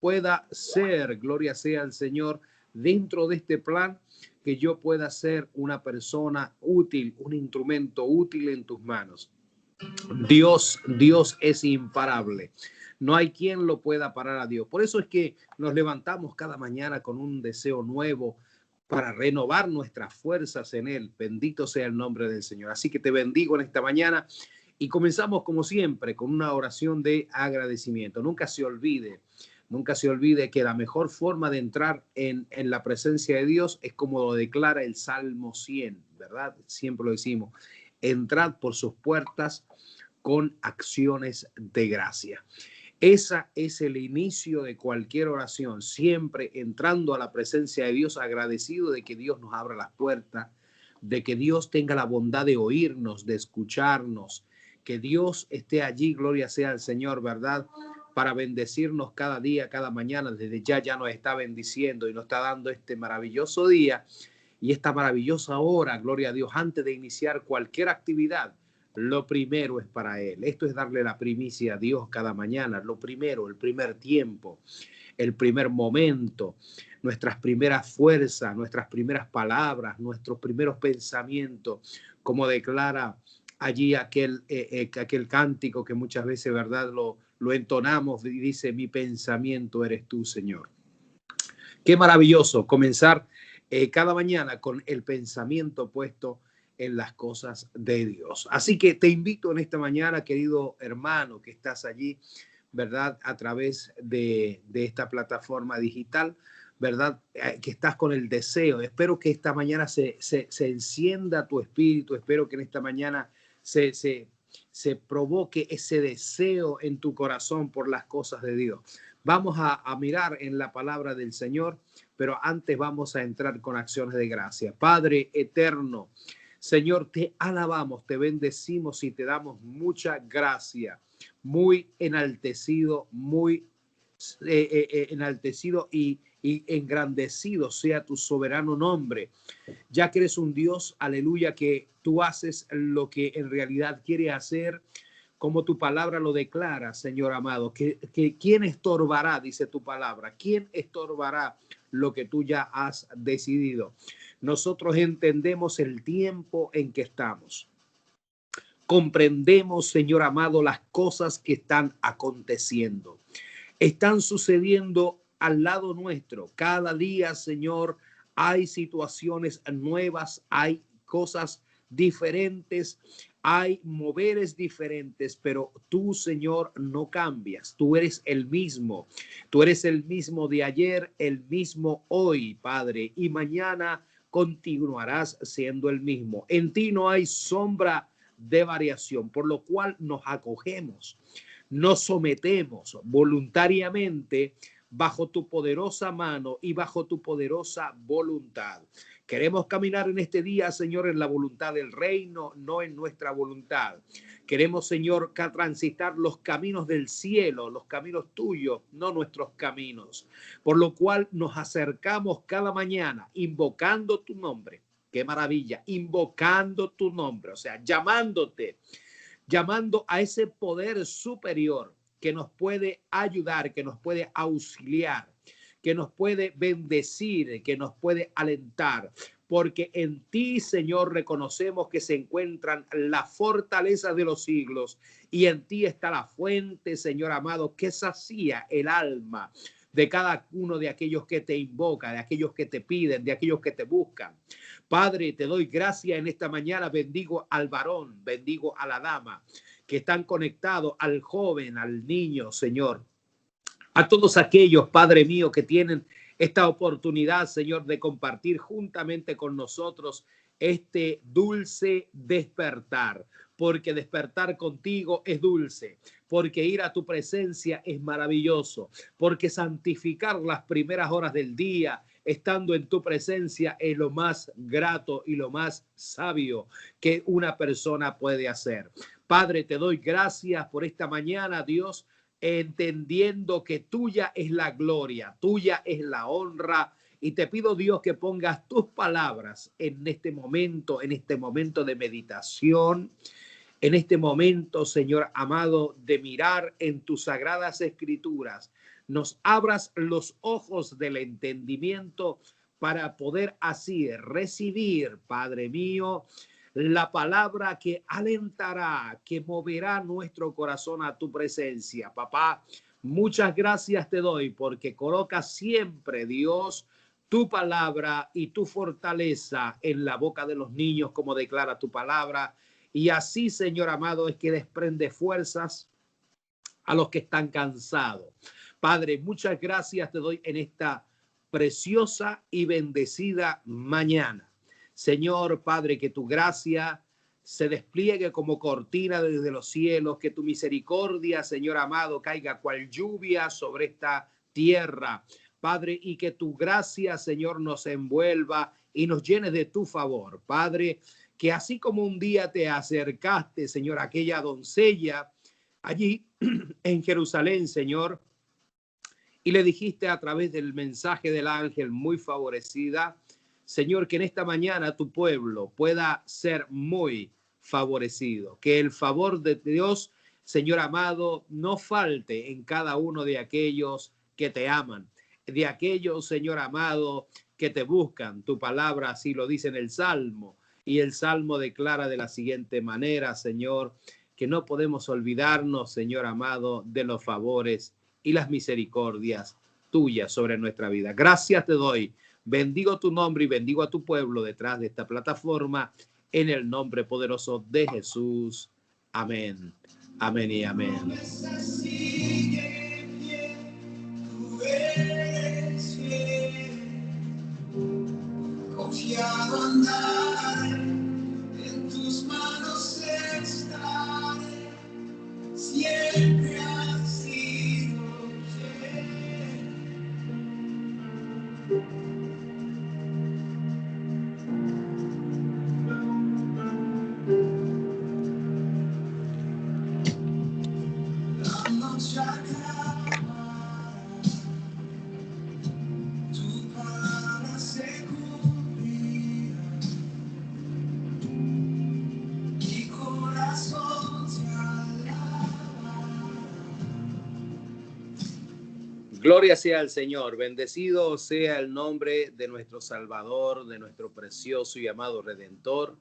pueda ser, gloria sea al Señor, dentro de este plan, que yo pueda ser una persona útil, un instrumento útil en tus manos. Dios es imparable. No hay quien lo pueda parar a Dios. Por eso es que nos levantamos cada mañana con un deseo nuevo para renovar nuestras fuerzas en Él. Bendito sea el nombre del Señor. Así que te bendigo en esta mañana y comenzamos como siempre con una oración de agradecimiento. Nunca se olvide que la mejor forma de entrar en la presencia de Dios es como lo declara el Salmo 100, ¿verdad? Siempre lo decimos. Entrad por sus puertas con acciones de gracia. Esa es el inicio de cualquier oración, siempre entrando a la presencia de Dios, agradecido de que Dios nos abra las puertas, de que Dios tenga la bondad de oírnos, de escucharnos, que Dios esté allí, gloria sea al Señor, ¿verdad? Para bendecirnos cada día, cada mañana. Desde ya nos está bendiciendo y nos está dando este maravilloso día y esta maravillosa hora, gloria a Dios, antes de iniciar cualquier actividad. Lo primero es para Él. Esto es darle la primicia a Dios cada mañana. Lo primero, el primer tiempo, el primer momento, nuestras primeras fuerzas, nuestras primeras palabras, nuestros primeros pensamientos, como declara allí aquel cántico que muchas veces, ¿verdad?, lo entonamos y dice: mi pensamiento eres tú, Señor. Qué maravilloso comenzar cada mañana con el pensamiento puesto en las cosas de Dios. Así que te invito en esta mañana, querido hermano, que estás allí, ¿verdad? A través de esta plataforma digital, ¿verdad? Que estás con el deseo. Espero que esta mañana se encienda tu espíritu. Espero que en esta mañana se provoque ese deseo en tu corazón por las cosas de Dios. Vamos a mirar en la palabra del Señor, pero antes vamos a entrar con acciones de gracia. Padre eterno, Señor, te alabamos, te bendecimos y te damos mucha gracia. Muy enaltecido, muy enaltecido y engrandecido sea tu soberano nombre, ya que eres un Dios, aleluya, que tú haces lo que en realidad quieres hacer, como tu palabra lo declara, Señor amado, que ¿quién estorbará? Dice tu palabra. ¿Quién estorbará lo que tú ya has decidido? Nosotros entendemos el tiempo en que estamos. Comprendemos, Señor amado, las cosas que están aconteciendo. Están sucediendo al lado nuestro. Cada día, Señor, hay situaciones nuevas, hay cosas diferentes, hay moveres diferentes, pero tú, Señor, no cambias. Tú eres el mismo. Tú eres el mismo de ayer, el mismo hoy, Padre, y mañana continuarás siendo el mismo. En ti no hay sombra de variación, por lo cual nos acogemos, nos sometemos voluntariamente bajo tu poderosa mano y bajo tu poderosa voluntad. Queremos caminar en este día, Señor, en la voluntad del reino, no en nuestra voluntad. Queremos, Señor, transitar los caminos del cielo, los caminos tuyos, no nuestros caminos. Por lo cual nos acercamos cada mañana invocando tu nombre. Qué maravilla, invocando tu nombre, o sea, llamándote, llamando a ese poder superior que nos puede ayudar, que nos puede auxiliar, que nos puede bendecir, que nos puede alentar. Porque en ti, Señor, reconocemos que se encuentran las fortalezas de los siglos y en ti está la fuente, Señor amado, que sacía el alma de cada uno de aquellos que te invocan, de aquellos que te piden, de aquellos que te buscan. Padre, te doy gracias en esta mañana. Bendigo al varón, bendigo a la dama que están conectados, al joven, al niño, Señor. A todos aquellos, Padre mío, que tienen esta oportunidad, Señor, de compartir juntamente con nosotros este dulce despertar, porque despertar contigo es dulce, porque ir a tu presencia es maravilloso, porque santificar las primeras horas del día estando en tu presencia es lo más grato y lo más sabio que una persona puede hacer. Padre, te doy gracias por esta mañana, Dios, entendiendo que tuya es la gloria, tuya es la honra. Y te pido, Dios, que pongas tus palabras en este momento de meditación, en este momento, Señor amado, de mirar en tus sagradas escrituras, nos abras los ojos del entendimiento para poder así recibir, Padre mío, la palabra que alentará, que moverá nuestro corazón a tu presencia. Papá, muchas gracias te doy porque colocas siempre, Dios, tu palabra y tu fortaleza en la boca de los niños, como declara tu palabra. Y así, Señor amado, es que desprende fuerzas a los que están cansados. Padre, muchas gracias te doy en esta preciosa y bendecida mañana. Señor Padre, que tu gracia se despliegue como cortina desde los cielos, que tu misericordia, Señor amado, caiga cual lluvia sobre esta tierra. Padre, y que tu gracia, Señor, nos envuelva y nos llene de tu favor. Padre, que así como un día te acercaste, Señor, a aquella doncella allí en Jerusalén, Señor, y le dijiste a través del mensaje del ángel muy favorecida, Señor, que en esta mañana tu pueblo pueda ser muy favorecido, que el favor de Dios, Señor amado, no falte en cada uno de aquellos que te aman, de aquellos, Señor amado, que te buscan. Tu palabra así lo dice en el Salmo, y el Salmo declara de la siguiente manera, Señor, que no podemos olvidarnos, Señor amado, de los favores y las misericordias tuyas sobre nuestra vida. Gracias te doy. Bendigo tu nombre y bendigo a tu pueblo detrás de esta plataforma en el nombre poderoso de Jesús. Amén. Amén y amén. Confiado andar en tus manos estaré, siempre has sido fiel. La noche acaba, tu palabra se cumplirá, mi corazón te alaba. Gloria sea al Señor, bendecido sea el nombre de nuestro Salvador, de nuestro precioso y amado Redentor,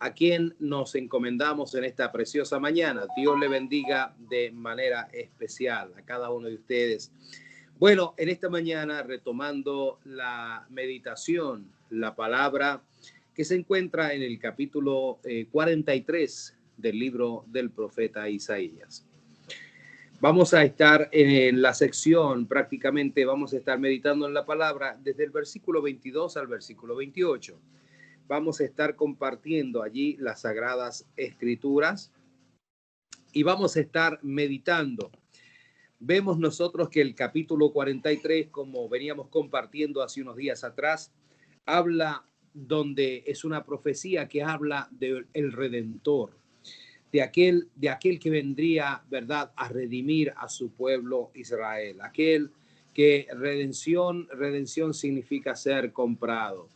a quien nos encomendamos en esta preciosa mañana. Dios le bendiga de manera especial a cada uno de ustedes. Bueno, en esta mañana, retomando la meditación, la palabra que se encuentra en el capítulo 43 del libro del profeta Isaías. Vamos a estar en la sección, prácticamente vamos a estar meditando en la palabra desde el versículo 22 al versículo 28. Vamos a estar compartiendo allí las Sagradas Escrituras y vamos a estar meditando. Vemos nosotros que el capítulo 43, como veníamos compartiendo hace unos días atrás, habla donde es una profecía que habla del Redentor, de aquel que vendría, ¿verdad?, a redimir a su pueblo Israel. Aquel que redención significa ser comprado.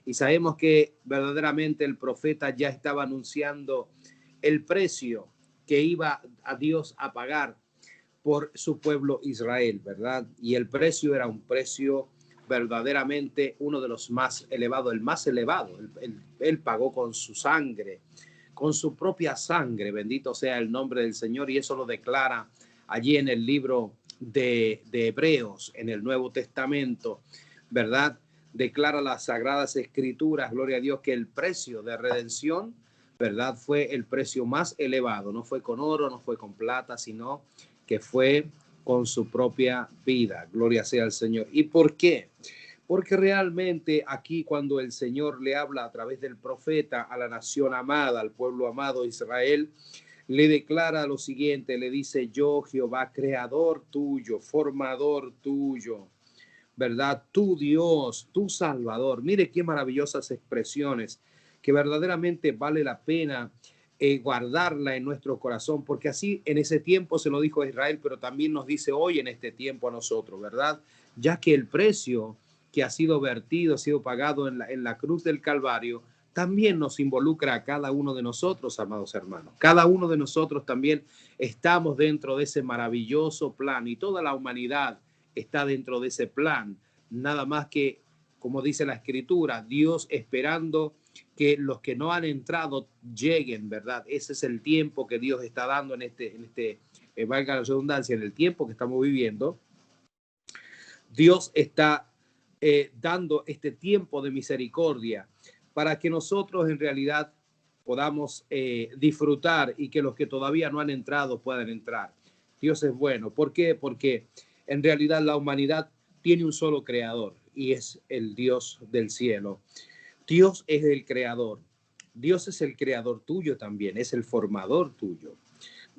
Y sabemos que verdaderamente el profeta ya estaba anunciando el precio que iba a Dios a pagar por su pueblo Israel, ¿verdad? Y el precio era un precio verdaderamente uno de los más elevados, el más elevado. Él pagó con su sangre, con su propia sangre, bendito sea el nombre del Señor, y eso lo declara allí en el libro de Hebreos, en el Nuevo Testamento, ¿verdad? Declara las Sagradas Escrituras, gloria a Dios, que el precio de redención, ¿verdad?, fue el precio más elevado. No fue con oro, no fue con plata, sino que fue con su propia vida. Gloria sea al Señor. ¿Y por qué? Porque realmente aquí, cuando el Señor le habla a través del profeta a la nación amada, al pueblo amado Israel, le declara lo siguiente, le dice: yo, Jehová, creador tuyo, formador tuyo, ¿verdad? Tu Dios, tu Salvador. Mire qué maravillosas expresiones que verdaderamente vale la pena guardarla en nuestro corazón, porque así en ese tiempo se lo dijo a Israel, pero también nos dice hoy en este tiempo a nosotros, ¿verdad? Ya que el precio que ha sido vertido, ha sido pagado en la cruz del Calvario, también nos involucra a cada uno de nosotros, amados hermanos. Cada uno de nosotros también estamos dentro de ese maravilloso plan, y toda la humanidad está dentro de ese plan. Nada más que, como dice la Escritura, Dios esperando que los que no han entrado lleguen, ¿verdad? Ese es el tiempo que Dios está dando en este valga la redundancia, en el tiempo que estamos viviendo. Dios está dando este tiempo de misericordia para que nosotros en realidad podamos disfrutar y que los que todavía no han entrado puedan entrar. Dios es bueno. ¿Por qué? Porque en realidad la humanidad tiene un solo creador y es el Dios del cielo. Dios es el creador. Dios es el creador tuyo también, es el formador tuyo.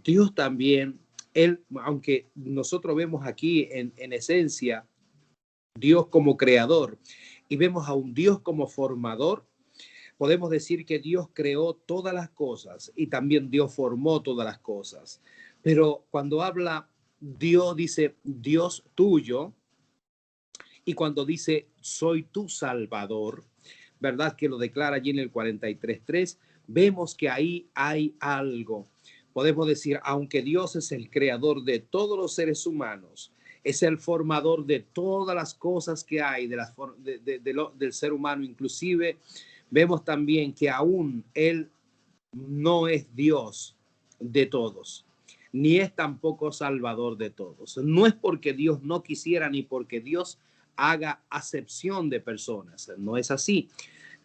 Dios también, él, aunque nosotros vemos aquí en esencia Dios como creador y vemos a un Dios como formador, podemos decir que Dios creó todas las cosas y también Dios formó todas las cosas. Pero cuando habla Dios, dice Dios tuyo, y cuando dice soy tu Salvador, ¿verdad? Que lo declara allí en el 43:3, vemos que ahí hay algo. Podemos decir, aunque Dios es el creador de todos los seres humanos, es el formador de todas las cosas que hay del ser humano, inclusive vemos también que aún Él no es Dios de todos, ni es tampoco Salvador de todos. No es porque Dios no quisiera ni porque Dios haga acepción de personas. No es así.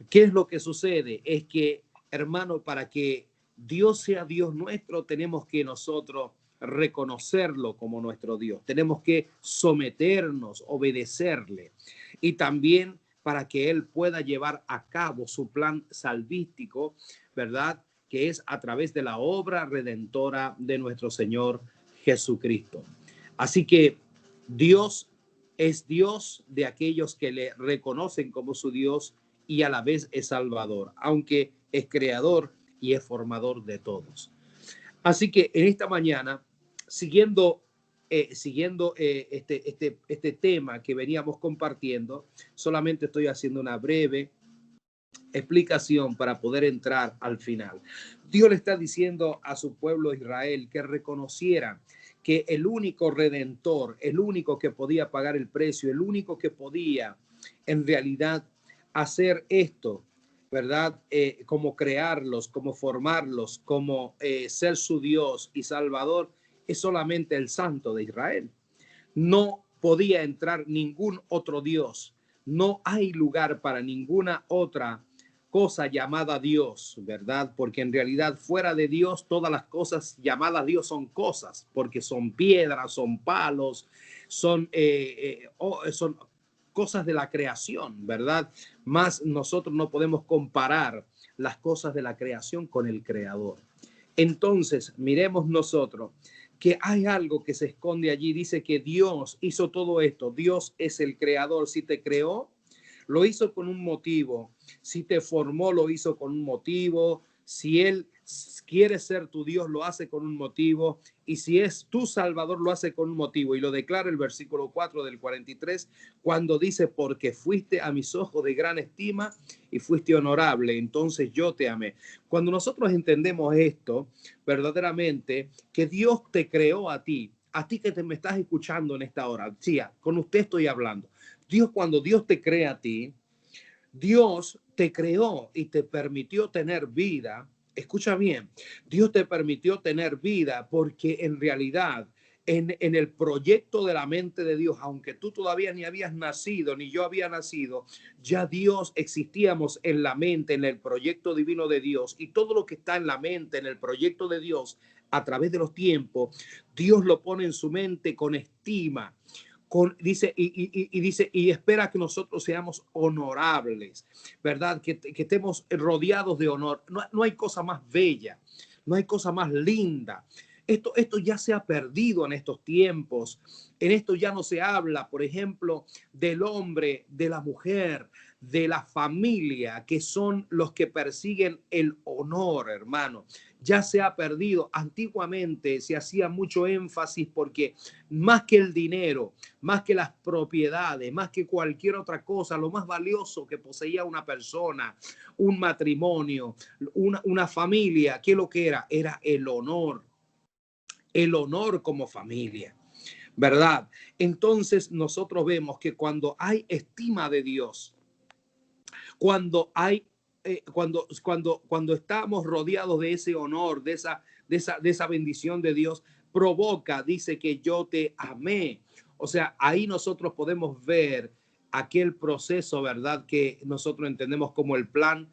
¿Qué es lo que sucede? Es que, hermano, para que Dios sea Dios nuestro, tenemos que nosotros reconocerlo como nuestro Dios. Tenemos que someternos, obedecerle. Y también para que Él pueda llevar a cabo su plan salvístico, ¿verdad? Que es a través de la obra redentora de nuestro Señor Jesucristo. Así que Dios es Dios de aquellos que le reconocen como su Dios y a la vez es Salvador, aunque es creador y es formador de todos. Así que en esta mañana, siguiendo este tema que veníamos compartiendo, solamente estoy haciendo una breve explicación para poder entrar al final. Dios le está diciendo a su pueblo Israel que reconociera que el único redentor, el único que podía pagar el precio, el único que podía en realidad hacer esto, ¿verdad? Como crearlos, como formarlos, como ser su Dios y Salvador, es solamente el Santo de Israel. No podía entrar ningún otro Dios. No hay lugar para ninguna otra cosa llamada Dios, ¿verdad? Porque en realidad fuera de Dios todas las cosas llamadas Dios son cosas, porque son piedras, son palos, son cosas de la creación, ¿verdad? Más nosotros no podemos comparar las cosas de la creación con el Creador. Entonces, miremos nosotros que hay algo que se esconde allí. Dice que Dios hizo todo esto. Dios es el creador. Si te creó, lo hizo con un motivo. Si te formó, lo hizo con un motivo. Si Él quiere ser tu Dios, lo hace con un motivo. Y si es tu Salvador, lo hace con un motivo. Y lo declara el versículo 4 del 43, cuando dice, porque fuiste a mis ojos de gran estima y fuiste honorable, entonces yo te amé. Cuando nosotros entendemos esto, verdaderamente, que Dios te creó a ti que me estás escuchando en esta hora, sí, con usted estoy hablando. Cuando Dios te crea a ti, Dios te creó y te permitió tener vida. Escucha bien, Dios te permitió tener vida porque en realidad en el proyecto de la mente de Dios, aunque tú todavía ni habías nacido, ni yo había nacido, ya Dios existíamos en la mente, en el proyecto divino de Dios, y todo lo que está en la mente, en el proyecto de Dios, a través de los tiempos, Dios lo pone en su mente con estima. Dice y espera que nosotros seamos honorables, ¿verdad? Que estemos rodeados de honor. No hay cosa más bella, no hay cosa más linda. Esto ya se ha perdido en estos tiempos. En esto ya no se habla, por ejemplo, del hombre, de la mujer, de la familia, que son los que persiguen el honor, hermano. Ya se ha perdido. Antiguamente se hacía mucho énfasis porque más que el dinero, más que las propiedades, más que cualquier otra cosa, lo más valioso que poseía una persona, un matrimonio, una familia, ¿qué es lo que era? Era el honor como familia. ¿verdad? Entonces nosotros vemos que cuando hay estima de Dios, cuando hay cuando estamos rodeados de ese honor, de esa bendición de Dios, provoca, dice que yo te amé. O sea, ahí nosotros podemos ver aquel proceso, ¿verdad? Que nosotros entendemos como el plan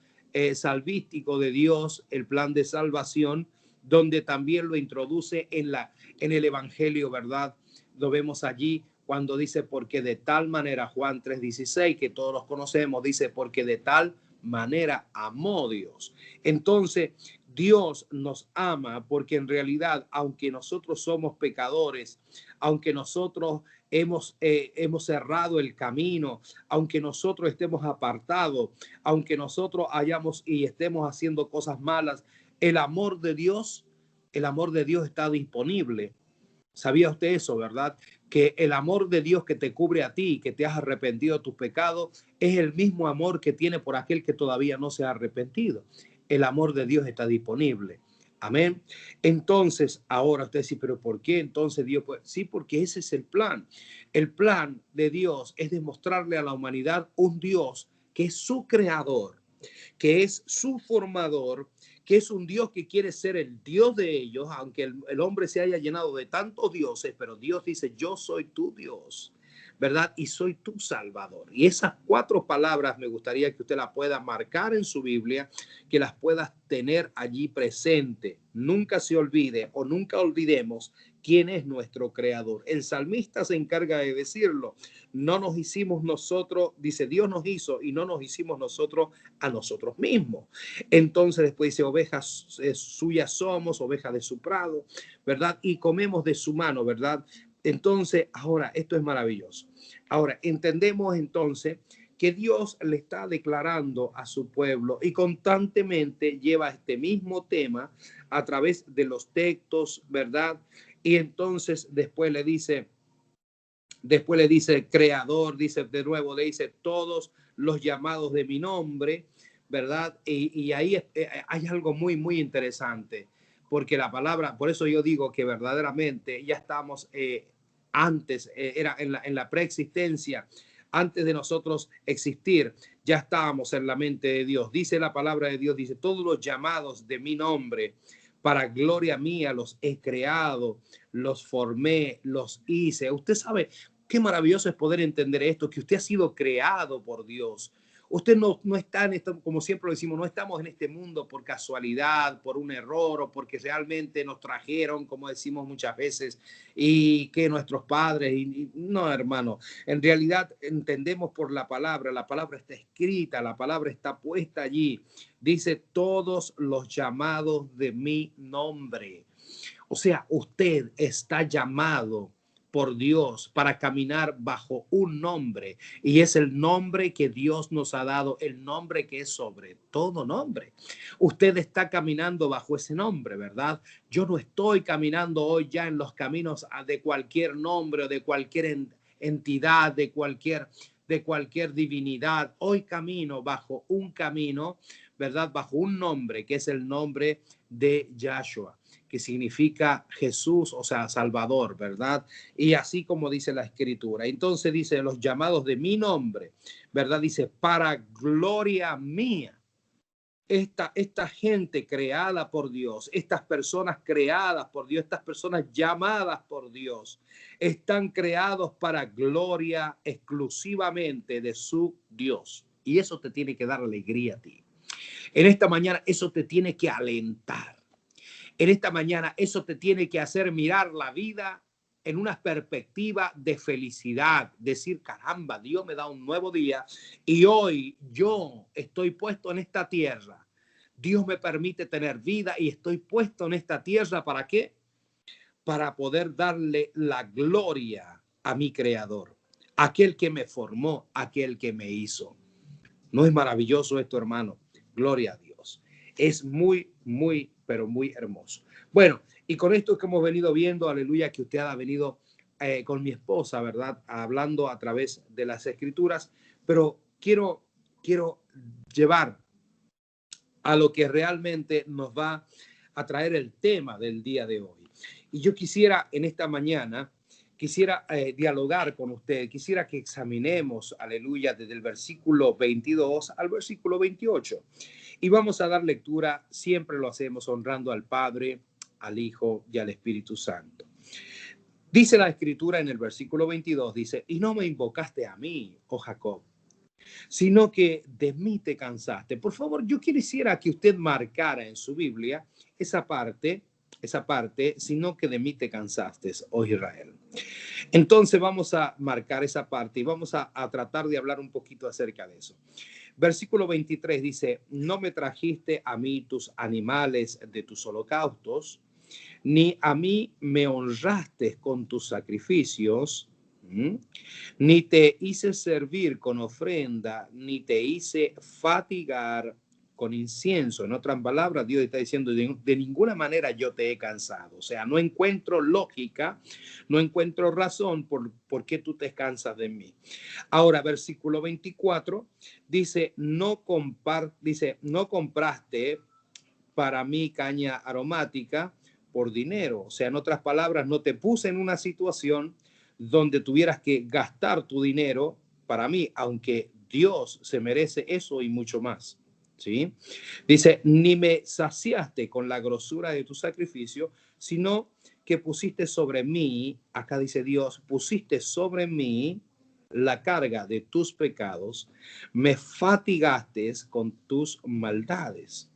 salvístico de Dios, el plan de salvación, donde también lo introduce en el Evangelio, ¿verdad? Lo vemos allí cuando dice, porque de tal manera, Juan 3:16, que todos los conocemos, dice, porque de tal manera amó Dios. Entonces, Dios nos ama porque en realidad, aunque nosotros somos pecadores, aunque nosotros hemos cerrado el camino, aunque nosotros estemos apartados, aunque nosotros hayamos y estemos haciendo cosas malas, el amor de Dios, está disponible. ¿Sabía usted eso, verdad? Que el amor de Dios que te cubre a ti, que te has arrepentido de tus pecados, es el mismo amor que tiene por aquel que todavía no se ha arrepentido. El amor de Dios está disponible. Amén. Entonces, ahora usted dice, pero ¿por qué entonces Dios? Pues sí, porque ese es el plan. El plan de Dios es demostrarle a la humanidad un Dios que es su creador, que es su formador, que es un Dios que quiere ser el Dios de ellos, aunque el hombre se haya llenado de tantos dioses, pero Dios dice, yo soy tu Dios, ¿verdad? Y soy tu Salvador. Y esas 4 palabras me gustaría que usted las pueda marcar en su Biblia, que las puedas tener allí presente. Nunca se olvide o nunca olvidemos quién es nuestro creador. El salmista se encarga de decirlo. No nos hicimos nosotros, dice, Dios nos hizo y no nos hicimos nosotros a nosotros mismos. Entonces después dice, ovejas suyas somos, ovejas de su prado, ¿verdad? Y comemos de su mano, ¿verdad? Entonces, ahora, esto es maravilloso. Ahora, entendemos entonces que Dios le está declarando a su pueblo y constantemente lleva este mismo tema a través de los textos, ¿verdad? Y entonces después le dice creador, dice de nuevo, le dice todos los llamados de mi nombre, ¿verdad? Y ahí hay algo muy, muy interesante, porque la palabra, por eso yo digo que verdaderamente ya estamos antes, era en la preexistencia, antes de nosotros existir, ya estábamos en la mente de Dios. Dice la palabra de Dios, dice, todos los llamados de mi nombre, para gloria mía los he creado, los formé, los hice. Usted sabe qué maravilloso es poder entender esto, que usted ha sido creado por Dios. Usted no está en esto, como siempre lo decimos, no estamos en este mundo por casualidad, por un error o porque realmente nos trajeron, como decimos muchas veces, y que nuestros padres, no, hermano, en realidad entendemos por la palabra está escrita, la palabra está puesta allí. Dice todos los llamados de mi nombre. O sea, usted está llamado por Dios para caminar bajo un nombre, y es el nombre que Dios nos ha dado, el nombre que es sobre todo nombre. Usted está caminando bajo ese nombre, ¿verdad? Yo no estoy caminando hoy ya en los caminos de cualquier nombre o de cualquier entidad, de cualquier divinidad. Hoy camino bajo un camino, ¿verdad? Bajo un nombre que es el nombre de Yahshua, que significa Jesús, o sea, Salvador, ¿verdad? Y así como dice la Escritura. Entonces dice, los llamados de mi nombre, ¿verdad? Dice, para gloria mía. Esta gente creada por Dios, estas personas creadas por Dios, estas personas llamadas por Dios, están creados para gloria exclusivamente de su Dios. Y eso te tiene que dar alegría a ti. En esta mañana eso te tiene que alentar. En esta mañana eso te tiene que hacer mirar la vida en una perspectiva de felicidad, decir, caramba, Dios me da un nuevo día y hoy yo estoy puesto en esta tierra. Dios me permite tener vida y estoy puesto en esta tierra, ¿para qué? Para poder darle la gloria a mi creador, aquel que me formó, aquel que me hizo. ¿No es maravilloso esto, hermano? Gloria a Dios. Es muy, muy, pero muy hermoso. Bueno, y con esto que hemos venido viendo, aleluya, que usted ha venido con mi esposa, ¿verdad? Hablando a través de las escrituras, pero quiero llevar a lo que realmente nos va a traer el tema del día de hoy. Y yo quisiera en esta mañana quisiera dialogar con usted, quisiera que examinemos, aleluya, desde el versículo 22 al versículo 28. Y vamos a dar lectura, siempre lo hacemos honrando al Padre, al Hijo y al Espíritu Santo. Dice la Escritura en el versículo 22, dice, y no me invocaste a mí, oh Jacob, sino que de mí te cansaste. Por favor, yo quisiera que usted marcara en su Biblia esa parte, sino que de mí te cansaste, oh Israel. Entonces vamos a marcar esa parte y vamos a tratar de hablar un poquito acerca de eso. Versículo 23 dice, no me trajiste a mí tus animales de tus holocaustos, ni a mí me honraste con tus sacrificios, ni te hice servir con ofrenda, ni te hice fatigar con incienso. En otras palabras, Dios está diciendo, de ninguna manera yo te he cansado. O sea, no encuentro lógica, no encuentro razón por qué tú te cansas de mí. Ahora, versículo 24 dice, no compraste para mí caña aromática por dinero. O sea, en otras palabras, no te puse en una situación donde tuvieras que gastar tu dinero para mí, aunque Dios se merece eso y mucho más. ¿Sí? Dice, ni me saciaste con la grosura de tu sacrificio, sino que pusiste sobre mí, acá dice Dios, pusiste sobre mí la carga de tus pecados, me fatigaste con tus maldades.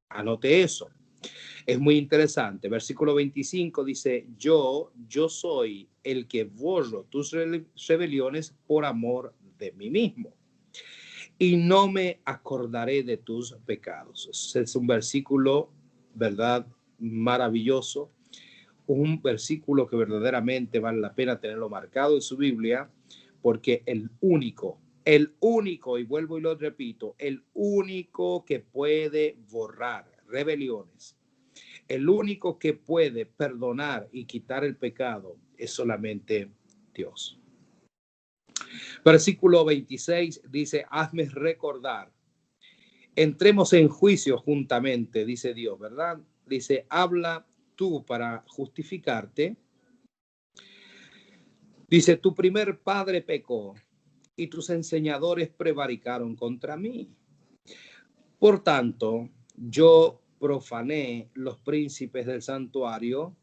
Anote eso. Es muy interesante. Versículo 25 dice, yo soy el que borro tus rebeliones por amor de mí mismo. Y no me acordaré de tus pecados. Es un versículo, ¿verdad? Maravilloso. Un versículo que verdaderamente vale la pena tenerlo marcado en su Biblia, porque el único, y vuelvo y lo repito, el único que puede borrar rebeliones, el único que puede perdonar y quitar el pecado es solamente Dios. Versículo 26 dice, hazme recordar, entremos en juicio juntamente, dice Dios, ¿verdad? Dice, habla tú para justificarte. Dice, tu primer padre pecó y tus enseñadores prevaricaron contra mí. Por tanto, yo profané los príncipes del santuario,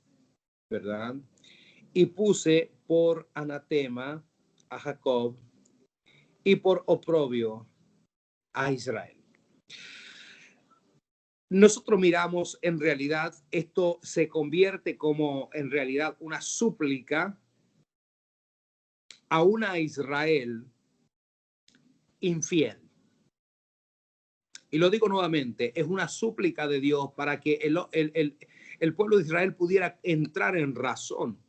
¿verdad? Y puse por anatema a Jacob y por oprobio a Israel. Nosotros miramos, en realidad, esto se convierte como en realidad una súplica a una Israel infiel. Y lo digo nuevamente, es una súplica de Dios para que el pueblo de Israel pudiera entrar en razón.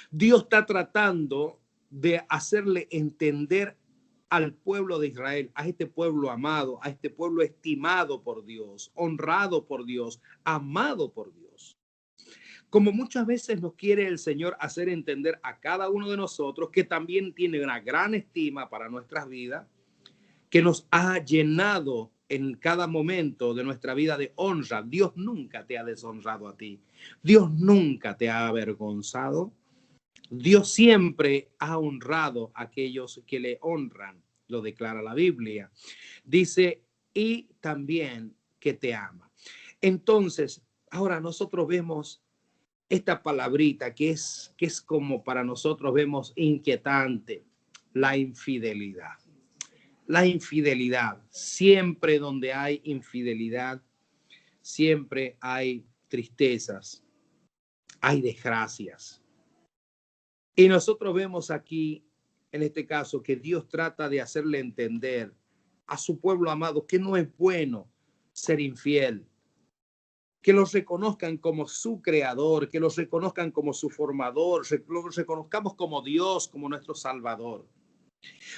Dios está tratando de hacerle entender al pueblo de Israel, a este pueblo amado, a este pueblo estimado por Dios, honrado por Dios, amado por Dios. Como muchas veces nos quiere el Señor hacer entender a cada uno de nosotros que también tiene una gran estima para nuestras vidas, que nos ha llenado en cada momento de nuestra vida de honra. Dios nunca te ha deshonrado a ti. Dios nunca te ha avergonzado. Dios siempre ha honrado a aquellos que le honran, lo declara la Biblia. Dice, y también que te ama. Entonces, ahora nosotros vemos esta palabrita que es como para nosotros vemos inquietante, la infidelidad. La infidelidad, siempre donde hay infidelidad, siempre hay tristezas, hay desgracias. Y nosotros vemos aquí, en este caso, que Dios trata de hacerle entender a su pueblo amado que no es bueno ser infiel, que los reconozcan como su creador, que los reconozcan como su formador, los reconozcamos como Dios, como nuestro Salvador.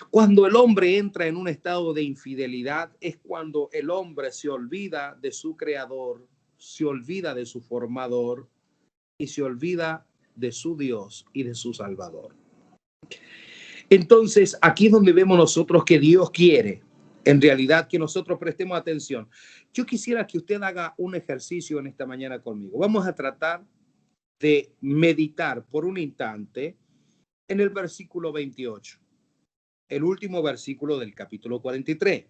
Cuando el hombre entra en un estado de infidelidad es cuando el hombre se olvida de su creador, se olvida de su formador y se olvida de su Dios y de su Salvador. Entonces, aquí es donde vemos nosotros que Dios quiere, en realidad, que nosotros prestemos atención. Yo quisiera que usted haga un ejercicio en esta mañana conmigo. Vamos a tratar de meditar por un instante en el versículo 28, el último versículo del capítulo 43.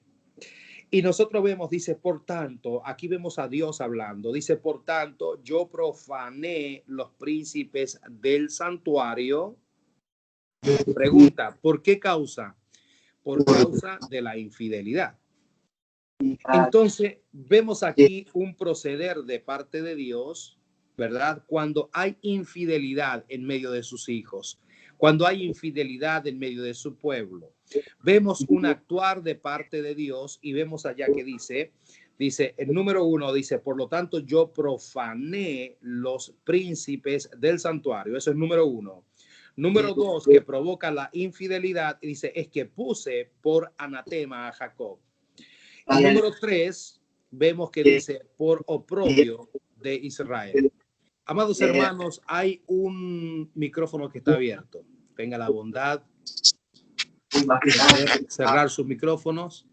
Y nosotros vemos, dice, por tanto, aquí vemos a Dios hablando, dice, por tanto, yo profané los príncipes del santuario. Pregunta, ¿por qué causa? Por causa de la infidelidad. Entonces, vemos aquí un proceder de parte de Dios, ¿verdad? Cuando hay infidelidad en medio de sus hijos, cuando hay infidelidad en medio de su pueblo, vemos un actuar de parte de Dios y vemos allá que dice, el número 1 dice, por lo tanto, yo profané los príncipes del santuario. Eso es número 1. Número 2, que provoca la infidelidad, dice, es que puse por anatema a Jacob. Y número 3, vemos que dice, por oprobio de Israel. Amados hermanos, hay un micrófono que está abierto. Tenga la bondad de cerrar sus micrófonos.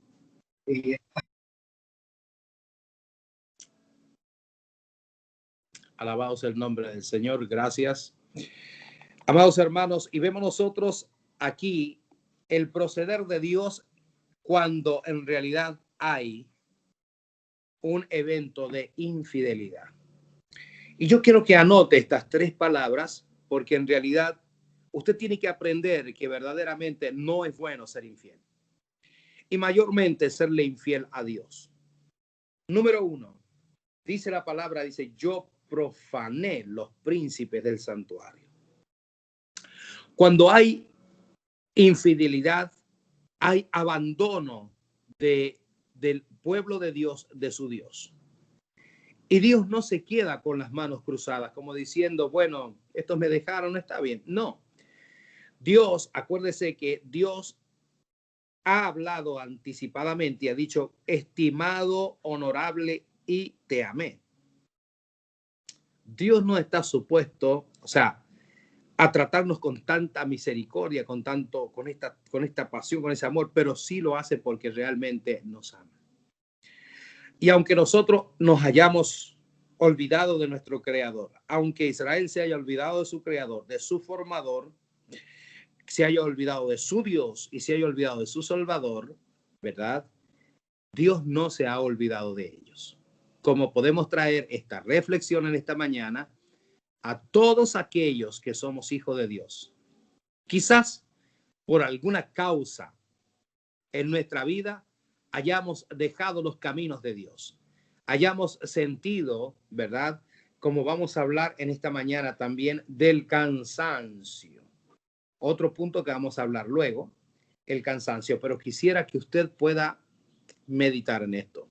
Alabado sea el nombre del Señor. Gracias. Amados hermanos, y vemos nosotros aquí el proceder de Dios cuando en realidad hay un evento de infidelidad. Y yo quiero que anote estas 3 palabras, porque en realidad usted tiene que aprender que verdaderamente no es bueno ser infiel. Y mayormente serle infiel a Dios. Número 1, dice la palabra, dice, yo profané los príncipes del santuario. Cuando hay infidelidad, hay abandono del pueblo de Dios, de su Dios. Y Dios no se queda con las manos cruzadas, como diciendo, bueno, estos me dejaron, está bien. No. Dios, acuérdese que Dios ha hablado anticipadamente y ha dicho, estimado, honorable, y te amé. Dios no está supuesto, a tratarnos con tanta misericordia, con esta pasión, con ese amor, pero sí lo hace porque realmente nos ama. Y aunque nosotros nos hayamos olvidado de nuestro Creador, aunque Israel se haya olvidado de su Creador, de su formador, se haya olvidado de su Dios y se haya olvidado de su Salvador, ¿verdad? Dios no se ha olvidado de ellos. Como podemos traer esta reflexión en esta mañana a todos aquellos que somos hijos de Dios. Quizás por alguna causa en nuestra vida hayamos dejado los caminos de Dios. Hayamos sentido, ¿verdad? Como vamos a hablar en esta mañana también del cansancio. Otro punto que vamos a hablar luego, el cansancio, pero quisiera que usted pueda meditar en esto.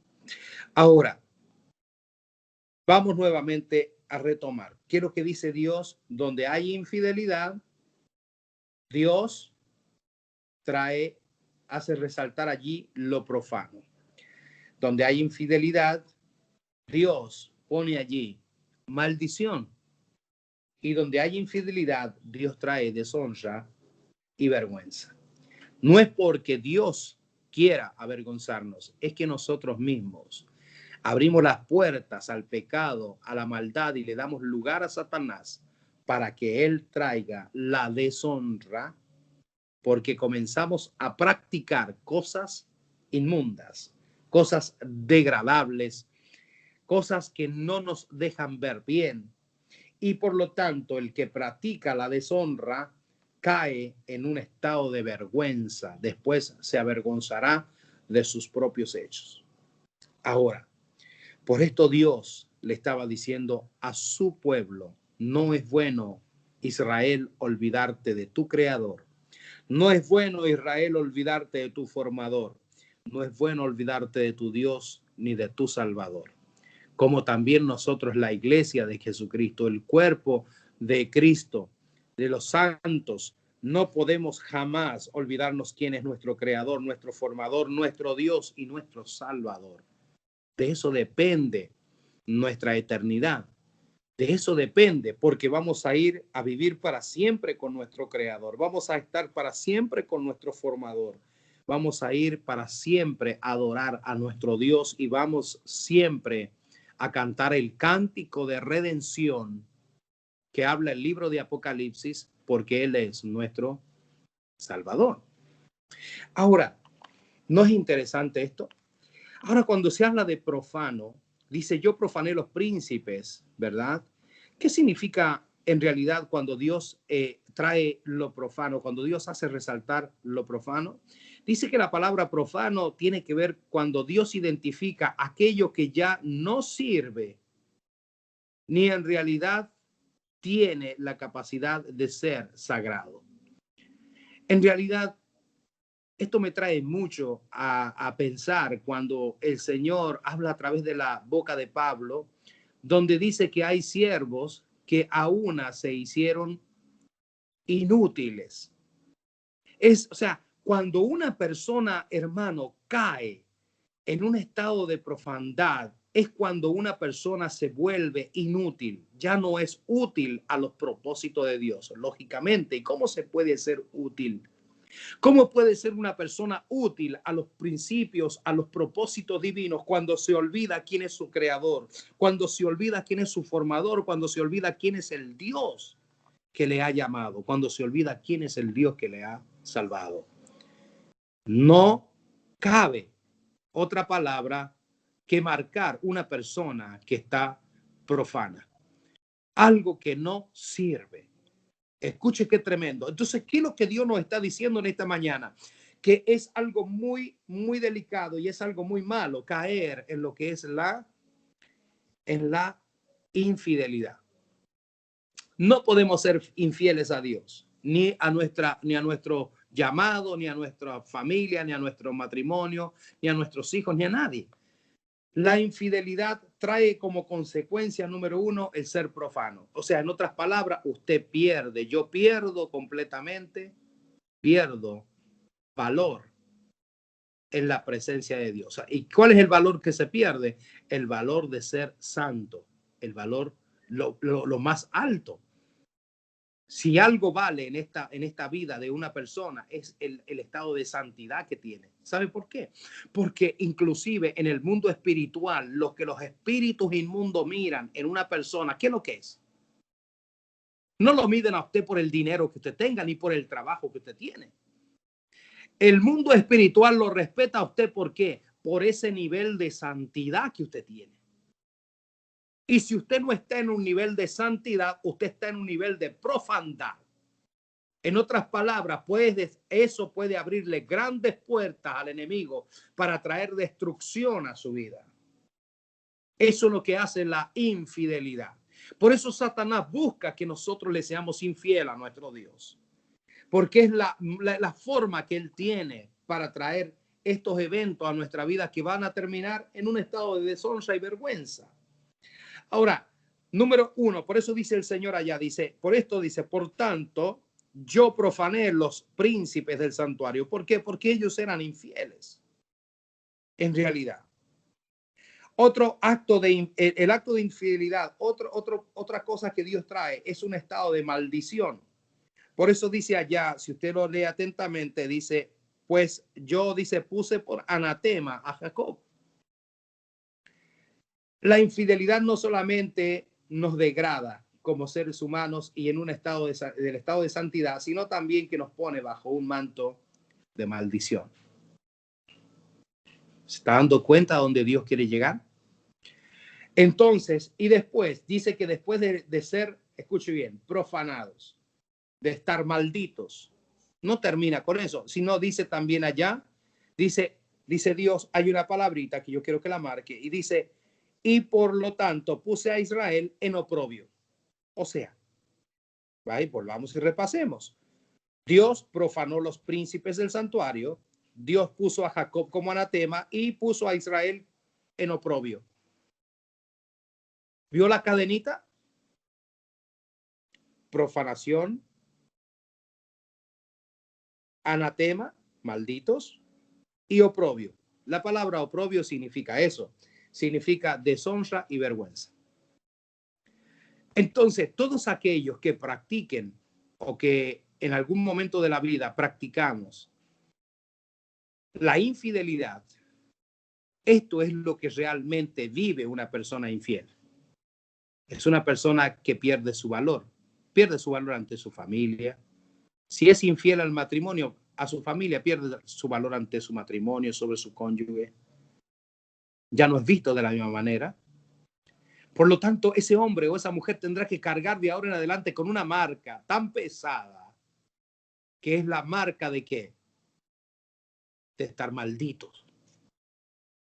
Ahora, vamos nuevamente a retomar. ¿Qué es lo que dice Dios? Donde hay infidelidad, Dios hace resaltar allí lo profano. Donde hay infidelidad, Dios pone allí maldición. Y donde hay infidelidad, Dios trae deshonra y vergüenza. No es porque Dios quiera avergonzarnos, es que nosotros mismos abrimos las puertas al pecado, a la maldad y le damos lugar a Satanás para que él traiga la deshonra, porque comenzamos a practicar cosas inmundas, cosas degradables, cosas que no nos dejan ver bien. Y por lo tanto, el que practica la deshonra cae en un estado de vergüenza. Después se avergonzará de sus propios hechos. Ahora, por esto Dios le estaba diciendo a su pueblo, no es bueno, Israel, olvidarte de tu Creador. No es bueno, Israel, olvidarte de tu formador. No es bueno olvidarte de tu Dios ni de tu Salvador. Como también nosotros, la iglesia de Jesucristo, el cuerpo de Cristo, de los santos, no podemos jamás olvidarnos quién es nuestro Creador, nuestro formador, nuestro Dios y nuestro Salvador. De eso depende nuestra eternidad. De eso depende, porque vamos a ir a vivir para siempre con nuestro Creador. Vamos a estar para siempre con nuestro formador. Vamos a ir para siempre a adorar a nuestro Dios y vamos siempre a cantar el cántico de redención que habla el libro de Apocalipsis, porque Él es nuestro Salvador. Ahora, ¿no es interesante esto? Ahora, cuando se habla de profano, dice, yo profané los príncipes, ¿verdad? ¿Qué significa en realidad cuando Dios trae lo profano, cuando Dios hace resaltar lo profano? Dice que la palabra profano tiene que ver cuando Dios identifica aquello que ya no sirve, ni en realidad tiene la capacidad de ser sagrado. En realidad, esto me trae mucho a pensar cuando el Señor habla a través de la boca de Pablo, donde dice que hay siervos que a una se hicieron inútiles. O sea, cuando una persona, hermano, cae en un estado de profundidad, es cuando una persona se vuelve inútil, ya no es útil a los propósitos de Dios, lógicamente. ¿Y cómo se puede ser útil? ¿Cómo puede ser una persona útil a los principios, a los propósitos divinos cuando se olvida quién es su creador, cuando se olvida quién es su formador, cuando se olvida quién es el Dios que le ha llamado, cuando se olvida quién es el Dios que le ha salvado? No cabe otra palabra que marcar una persona que está profana, algo que no sirve. Escuche qué tremendo. Entonces, ¿qué es lo que Dios nos está diciendo en esta mañana? Que es algo muy, muy delicado y es algo muy malo caer en lo que es en la infidelidad. No podemos ser infieles a Dios, ni a nuestro llamado, ni a nuestra familia, ni a nuestro matrimonio, ni a nuestros hijos, ni a nadie. La infidelidad trae como consecuencia número uno el ser profano. O sea, en otras palabras, usted pierde, yo pierdo completamente, pierdo valor en la presencia de Dios. ¿Y cuál es el valor que se pierde? El valor de ser santo, el valor, lo más alto. Si algo vale en esta vida de una persona es el estado de santidad que tiene. ¿Sabe por qué? Porque inclusive en el mundo espiritual, lo que los espíritus inmundos miran en una persona, ¿qué es lo que es? No lo miden a usted por el dinero que usted tenga ni por el trabajo que usted tiene. El mundo espiritual lo respeta a usted. ¿Por qué? Por ese nivel de santidad que usted tiene. Y si usted no está en un nivel de santidad, usted está en un nivel de profanidad. En otras palabras, eso puede abrirle grandes puertas al enemigo para traer destrucción a su vida. Eso es lo que hace la infidelidad. Por eso Satanás busca que nosotros le seamos infieles a nuestro Dios. Porque es la forma que él tiene para traer estos eventos a nuestra vida que van a terminar en un estado de deshonra y vergüenza. Ahora, número uno, por eso dice el Señor allá, por esto dice, por tanto, yo profané los príncipes del santuario. ¿Por qué? Porque ellos eran infieles. En realidad. Otro acto el acto de infidelidad, otra cosa que Dios trae es un estado de maldición. Por eso dice allá, si usted lo lee atentamente, dice, pues yo, puse por anatema a Jacob. La infidelidad no solamente nos degrada como seres humanos y en un estado del estado de santidad, sino también que nos pone bajo un manto de maldición. ¿Se está dando cuenta a dónde Dios quiere llegar? Entonces, y después, dice que después de ser, escuche bien, profanados, de estar malditos, no termina con eso, sino dice también allá, dice Dios, hay una palabrita que yo quiero que la marque, y dice, y por lo tanto puse a Israel en oprobio. O sea, ahí volvamos y repasemos. Dios profanó los príncipes del santuario, Dios puso a Jacob como anatema y puso a Israel en oprobio. ¿Vio la cadenita? Profanación, anatema, malditos, y oprobio. La palabra oprobio significa eso, significa deshonra y vergüenza. Entonces, todos aquellos que practiquen o que en algún momento de la vida practicamos la infidelidad, esto es lo que realmente vive una persona infiel. Es una persona que pierde su valor. pierde su valor ante su familia. Si es infiel al matrimonio, a su familia, pierde su valor ante su matrimonio, sobre su cónyuge. Ya no es visto de la misma manera. Por lo tanto, ese hombre o esa mujer tendrá que cargar de ahora en adelante con una marca tan pesada, que es la marca de ¿qué? De estar malditos.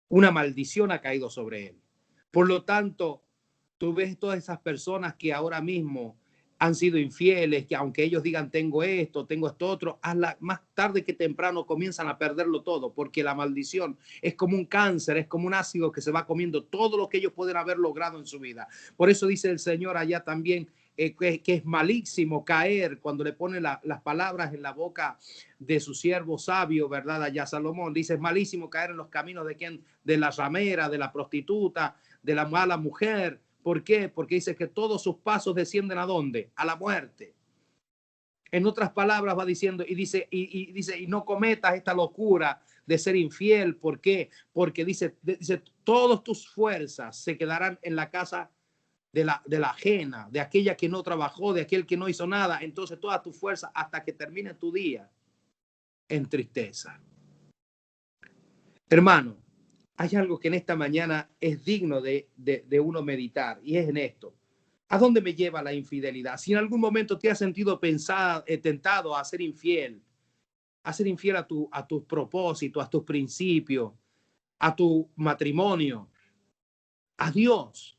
Una maldición ha caído sobre él. Por lo tanto, tú ves todas esas personas que ahora mismo han sido infieles, que aunque ellos digan tengo esto otro, más tarde que temprano comienzan a perderlo todo, porque la maldición es como un cáncer, es como un ácido que se va comiendo todo lo que ellos pueden haber logrado en su vida. Por eso dice el Señor allá también que es malísimo caer cuando le pone las palabras en la boca de su siervo sabio, ¿verdad? Allá Salomón dice, es malísimo caer en los caminos de quien, de la ramera, de la prostituta, de la mala mujer. ¿Por qué? Porque dice que todos sus pasos descienden ¿a dónde? A la muerte. En otras palabras va diciendo y dice y no cometas esta locura de ser infiel. ¿Por qué? Porque dice todas tus fuerzas se quedarán en la casa de la ajena, de aquella que no trabajó, de aquel que no hizo nada. Entonces toda tu fuerza hasta que termine tu día en tristeza. Hermano, hay algo que en esta mañana es digno de uno meditar, y es en esto. ¿A dónde me lleva la infidelidad? Si en algún momento te has sentido tentado a ser infiel a tus propósitos, a tus principios, a tu matrimonio, a Dios.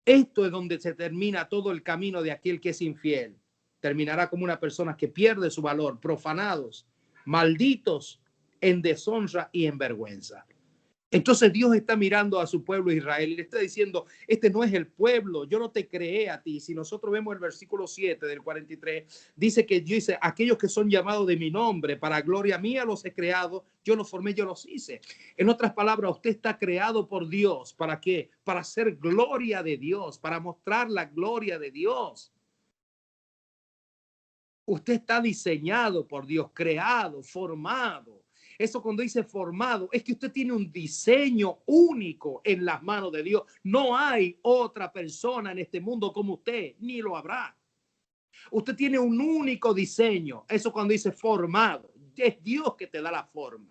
Esto es donde se termina todo el camino de aquel que es infiel. Terminará como una persona que pierde su valor, profanados, malditos, en deshonra y en vergüenza. Entonces Dios está mirando a su pueblo Israel y le está diciendo, este no es el pueblo, yo no te creé a ti. Si nosotros vemos el versículo 7 del 43, dice que Dios dice, aquellos que son llamados de mi nombre, para gloria mía los he creado, yo los formé, yo los hice. En otras palabras, usted está creado por Dios. ¿Para qué? Para hacer gloria de Dios, para mostrar la gloria de Dios. Usted está diseñado por Dios, creado, formado. Eso cuando dice formado, es que usted tiene un diseño único en las manos de Dios. No hay otra persona en este mundo como usted, ni lo habrá. Usted tiene un único diseño. Eso cuando dice formado, es Dios que te da la forma.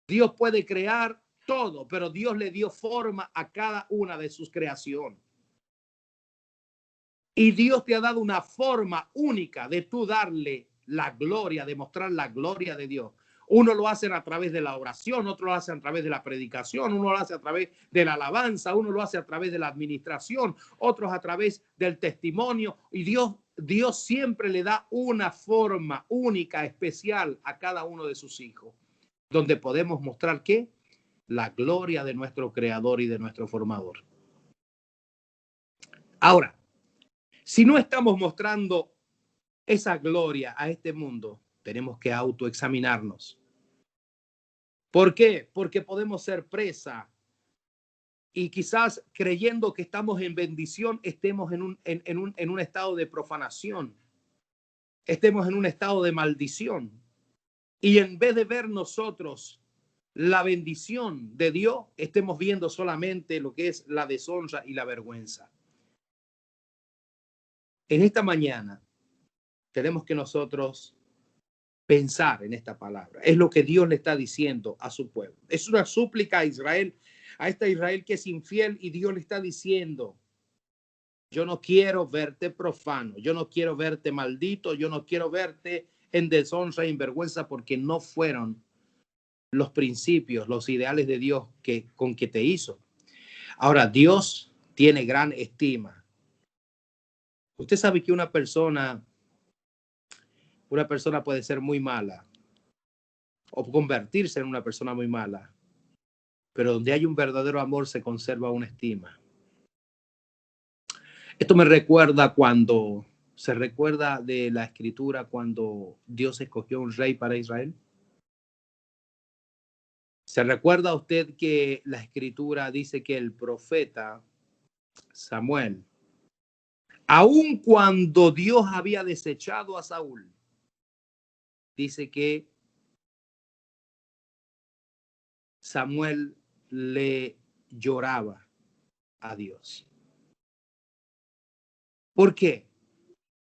Dios puede crear todo, pero Dios le dio forma a cada una de sus creaciones. Y Dios te ha dado una forma única de tú darle la gloria, de mostrar la gloria de Dios. Uno lo hace a través de la oración, otro lo hace a través de la predicación, uno lo hace a través de la alabanza, uno lo hace a través de la administración, otros a través del testimonio. Y Dios siempre le da una forma única, especial a cada uno de sus hijos, donde podemos mostrar ¿qué? La gloria de nuestro Creador y de nuestro Formador. Ahora, si no estamos mostrando esa gloria a este mundo, tenemos que autoexaminarnos. ¿Por qué? Porque podemos ser presa y quizás creyendo que estamos en bendición, estemos en un estado de profanación, estemos en un estado de maldición. Y en vez de ver nosotros la bendición de Dios, estemos viendo solamente lo que es la deshonra y la vergüenza. En esta mañana tenemos que nosotros pensar en esta palabra. Es lo que Dios le está diciendo a su pueblo. Es una súplica a Israel, a esta Israel que es infiel, y Dios le está diciendo, yo no quiero verte profano, yo no quiero verte maldito, yo no quiero verte en deshonra y en vergüenza, porque no fueron los principios, los ideales de Dios con que te hizo. Ahora, Dios tiene gran estima. Usted sabe que una persona puede ser muy mala o convertirse en una persona muy mala, pero donde hay un verdadero amor se conserva una estima. Esto me recuerda se recuerda de la escritura cuando Dios escogió un rey para Israel. ¿Se recuerda usted que la escritura dice que el profeta Samuel, aun cuando Dios había desechado a Saúl, dice que Samuel le lloraba a Dios? ¿Por qué?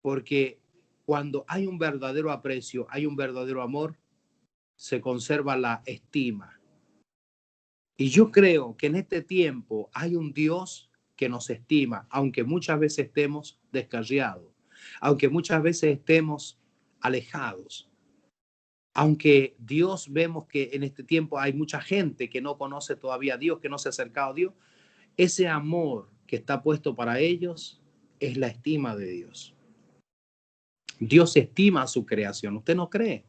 Porque cuando hay un verdadero aprecio, hay un verdadero amor, se conserva la estima. Y yo creo que en este tiempo hay un Dios que nos estima, aunque muchas veces estemos descarriados, aunque muchas veces estemos alejados, aunque Dios vemos que en este tiempo hay mucha gente que no conoce todavía a Dios, que no se ha acercado a Dios, ese amor que está puesto para ellos es la estima de Dios. Dios estima a su creación. ¿Usted no cree?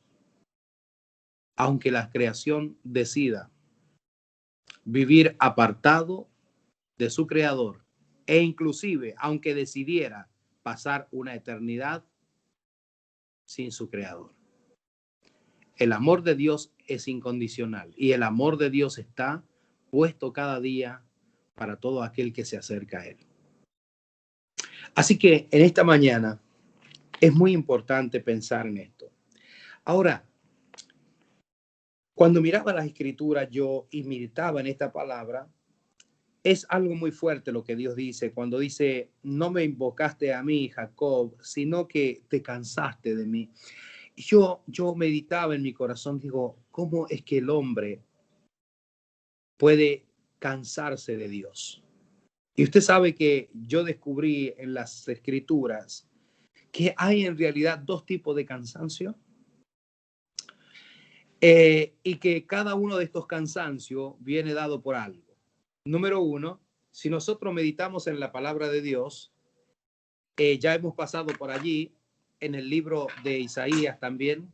Aunque la creación decida vivir apartado de su creador e inclusive aunque decidiera pasar una eternidad sin su creador. El amor de Dios es incondicional y el amor de Dios está puesto cada día para todo aquel que se acerca a él. Así que en esta mañana es muy importante pensar en esto. Ahora, cuando miraba las escrituras yo y meditaba en esta palabra, es algo muy fuerte lo que Dios dice cuando dice, no me invocaste a mí, Jacob, sino que te cansaste de mí. Yo meditaba en mi corazón, digo, ¿cómo es que el hombre puede cansarse de Dios? Y usted sabe que yo descubrí en las escrituras que hay en realidad dos tipos de cansancio. Y que cada uno de estos cansancios viene dado por algo. Número uno, si nosotros meditamos en la palabra de Dios, ya hemos pasado por allí, en el libro de Isaías también,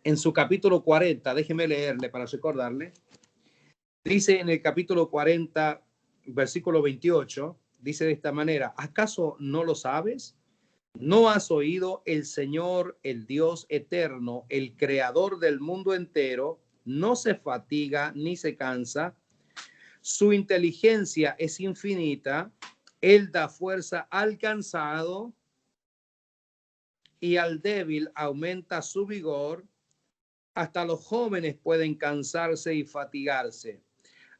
en su capítulo 40, déjeme leerle para recordarle, dice en el capítulo 40, versículo 28, dice de esta manera, ¿acaso no lo sabes? ¿No has oído? El Señor, el Dios eterno, el creador del mundo entero, no se fatiga ni se cansa. Su inteligencia es infinita. Él da fuerza al cansado y al débil aumenta su vigor. Hasta los jóvenes pueden cansarse y fatigarse.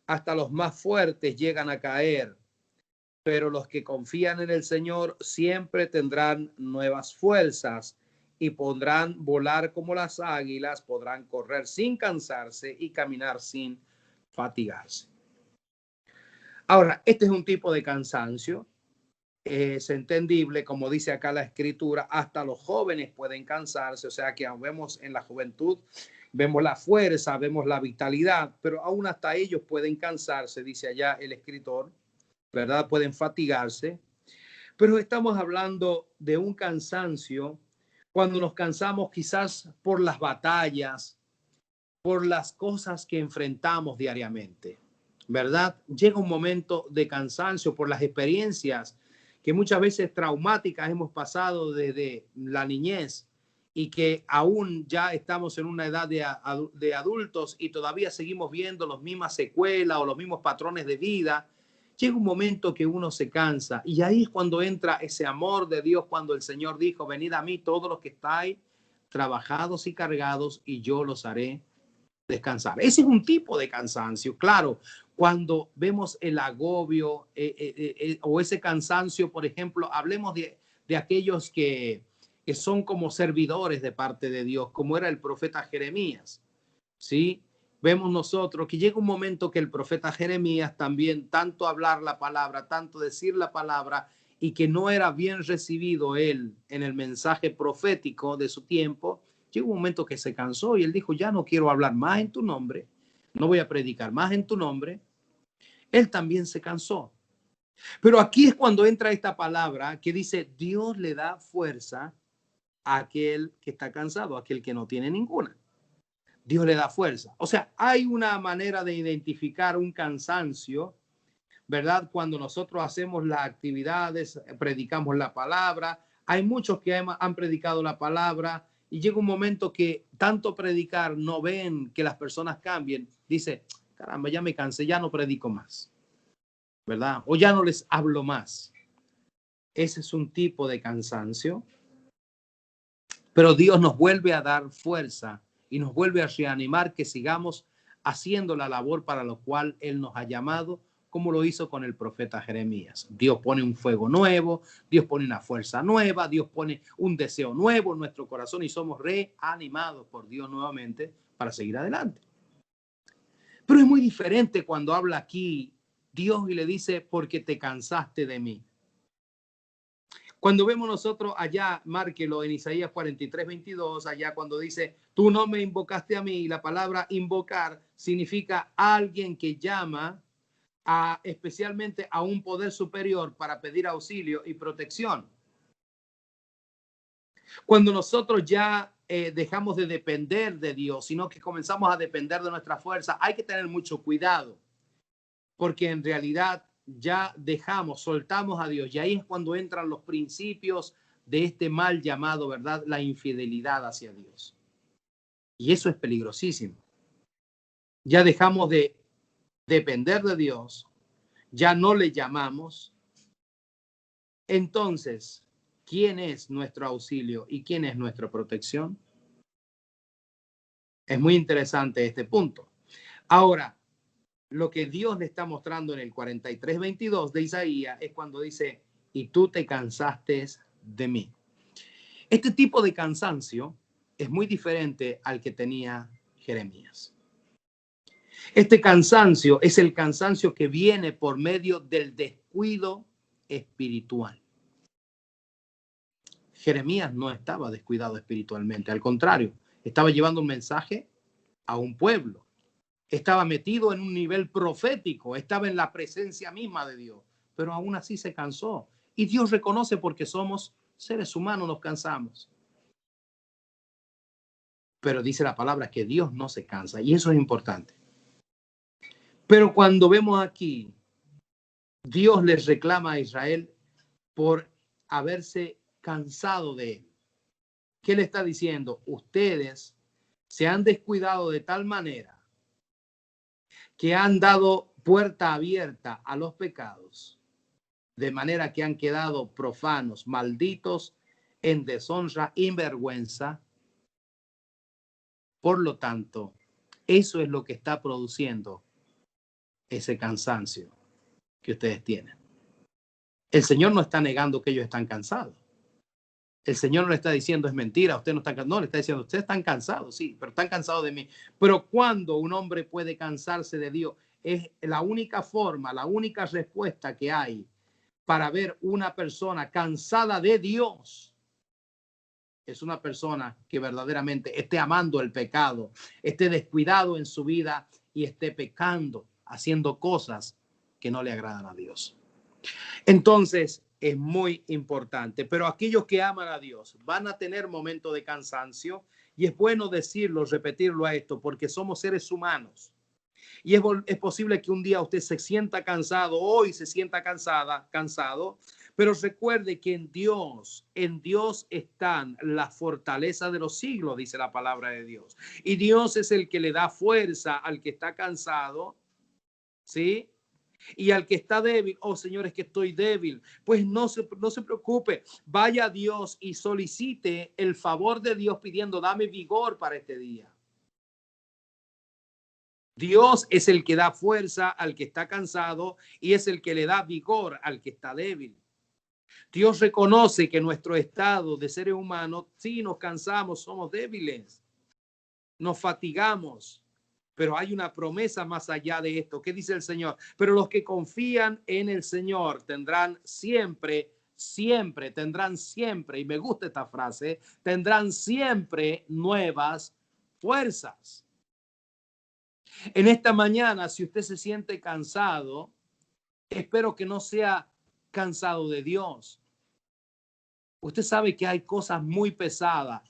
Hasta los más fuertes llegan a caer. Pero los que confían en el Señor siempre tendrán nuevas fuerzas y podrán volar como las águilas, podrán correr sin cansarse y caminar sin fatigarse. Ahora, este es un tipo de cansancio, es entendible, como dice acá la escritura, hasta los jóvenes pueden cansarse, o sea que vemos en la juventud, vemos la fuerza, vemos la vitalidad, pero aún hasta ellos pueden cansarse, dice allá el escritor, ¿verdad? Pueden fatigarse, pero estamos hablando de un cansancio cuando nos cansamos quizás por las batallas, por las cosas que enfrentamos diariamente, ¿verdad? Llega un momento de cansancio por las experiencias que muchas veces traumáticas hemos pasado desde la niñez y que aún ya estamos en una edad de adultos y todavía seguimos viendo las mismas secuelas o los mismos patrones de vida. Llega un momento que uno se cansa y ahí es cuando entra ese amor de Dios, cuando el Señor dijo, venid a mí todos los que estáis trabajados y cargados y yo los haré descansar. Ese es un tipo de cansancio, claro, cuando vemos el agobio o ese cansancio, por ejemplo, hablemos de aquellos que son como servidores de parte de Dios, como era el profeta Jeremías, ¿sí? Vemos nosotros que llega un momento que el profeta Jeremías también, tanto hablar la palabra, tanto decir la palabra, y que no era bien recibido él en el mensaje profético de su tiempo, llegó un momento que se cansó y él dijo, ya no quiero hablar más en tu nombre, no voy a predicar más en tu nombre. Él también se cansó. Pero aquí es cuando entra esta palabra que dice, Dios le da fuerza a aquel que está cansado, a aquel que no tiene ninguna. Dios le da fuerza. O sea, hay una manera de identificar un cansancio, ¿verdad? Cuando nosotros hacemos las actividades, predicamos la palabra. Hay muchos que han predicado la palabra y llega un momento que tanto predicar no ven que las personas cambien. Dice, caramba, ya me cansé, ya no predico más, ¿verdad? O ya no les hablo más. Ese es un tipo de cansancio. Pero Dios nos vuelve a dar fuerza y nos vuelve a reanimar que sigamos haciendo la labor para la cual Él nos ha llamado, como lo hizo con el profeta Jeremías. Dios pone un fuego nuevo, Dios pone una fuerza nueva, Dios pone un deseo nuevo en nuestro corazón y somos reanimados por Dios nuevamente para seguir adelante. Pero es muy diferente cuando habla aquí Dios y le dice, porque te cansaste de mí. Cuando vemos nosotros allá, márquelo en Isaías 43:22, allá cuando dice, tú no me invocaste a mí, la palabra invocar significa alguien que llama especialmente a un poder superior para pedir auxilio y protección. Cuando nosotros ya dejamos de depender de Dios, sino que comenzamos a depender de nuestra fuerza, hay que tener mucho cuidado, porque en realidad ya soltamos a Dios, y ahí es cuando entran los principios de este mal llamado, ¿verdad?, la infidelidad hacia Dios. Y eso es peligrosísimo. Ya dejamos de depender de Dios, ya no le llamamos. Entonces, ¿quién es nuestro auxilio y quién es nuestra protección? Es muy interesante este punto. Ahora, lo que Dios le está mostrando en el 43:22 de Isaías es cuando dice, y tú te cansaste de mí. Este tipo de cansancio es muy diferente al que tenía Jeremías. Este cansancio es el cansancio que viene por medio del descuido espiritual. Jeremías no estaba descuidado espiritualmente, al contrario, estaba llevando un mensaje a un pueblo. Estaba metido en un nivel profético, estaba en la presencia misma de Dios, pero aún así se cansó. Y Dios reconoce porque somos seres humanos, nos cansamos. Pero dice la palabra que Dios no se cansa y eso es importante. Pero cuando vemos aquí, Dios les reclama a Israel por haberse cansado de él. ¿Qué le está diciendo? Ustedes se han descuidado de tal manera que han dado puerta abierta a los pecados, de manera que han quedado profanos, malditos, en deshonra y vergüenza. Por lo tanto, eso es lo que está produciendo ese cansancio que ustedes tienen. El Señor no está negando que ellos están cansados. El Señor no le está diciendo es mentira, usted no está cansado. No, le está diciendo ustedes están cansados, sí, pero están cansados de mí. Pero cuando un hombre puede cansarse de Dios, es la única forma, la única respuesta que hay para ver una persona cansada de Dios. Es una persona que verdaderamente esté amando el pecado, esté descuidado en su vida y esté pecando, haciendo cosas que no le agradan a Dios. Entonces, es muy importante. Pero aquellos que aman a Dios van a tener momentos de cansancio y es bueno decirlo, repetirlo a esto, porque somos seres humanos. Y es posible que un día usted se sienta cansado, hoy se sienta cansado, pero recuerde que en Dios están la fortaleza de los siglos, dice la palabra de Dios. Y Dios es el que le da fuerza al que está cansado, ¿sí? Y al que está débil, oh señores, que estoy débil, pues no se preocupe, vaya a Dios y solicite el favor de Dios pidiendo, dame vigor para este día. Dios es el que da fuerza al que está cansado y es el que le da vigor al que está débil. Dios reconoce que nuestro estado de seres humanos, sí nos cansamos, somos débiles, nos fatigamos, pero hay una promesa más allá de esto. ¿Qué dice el Señor? Pero los que confían en el Señor tendrán siempre, y me gusta esta frase, tendrán siempre nuevas fuerzas. En esta mañana, si usted se siente cansado, espero que no sea cansado de Dios. Usted sabe que hay cosas muy pesadas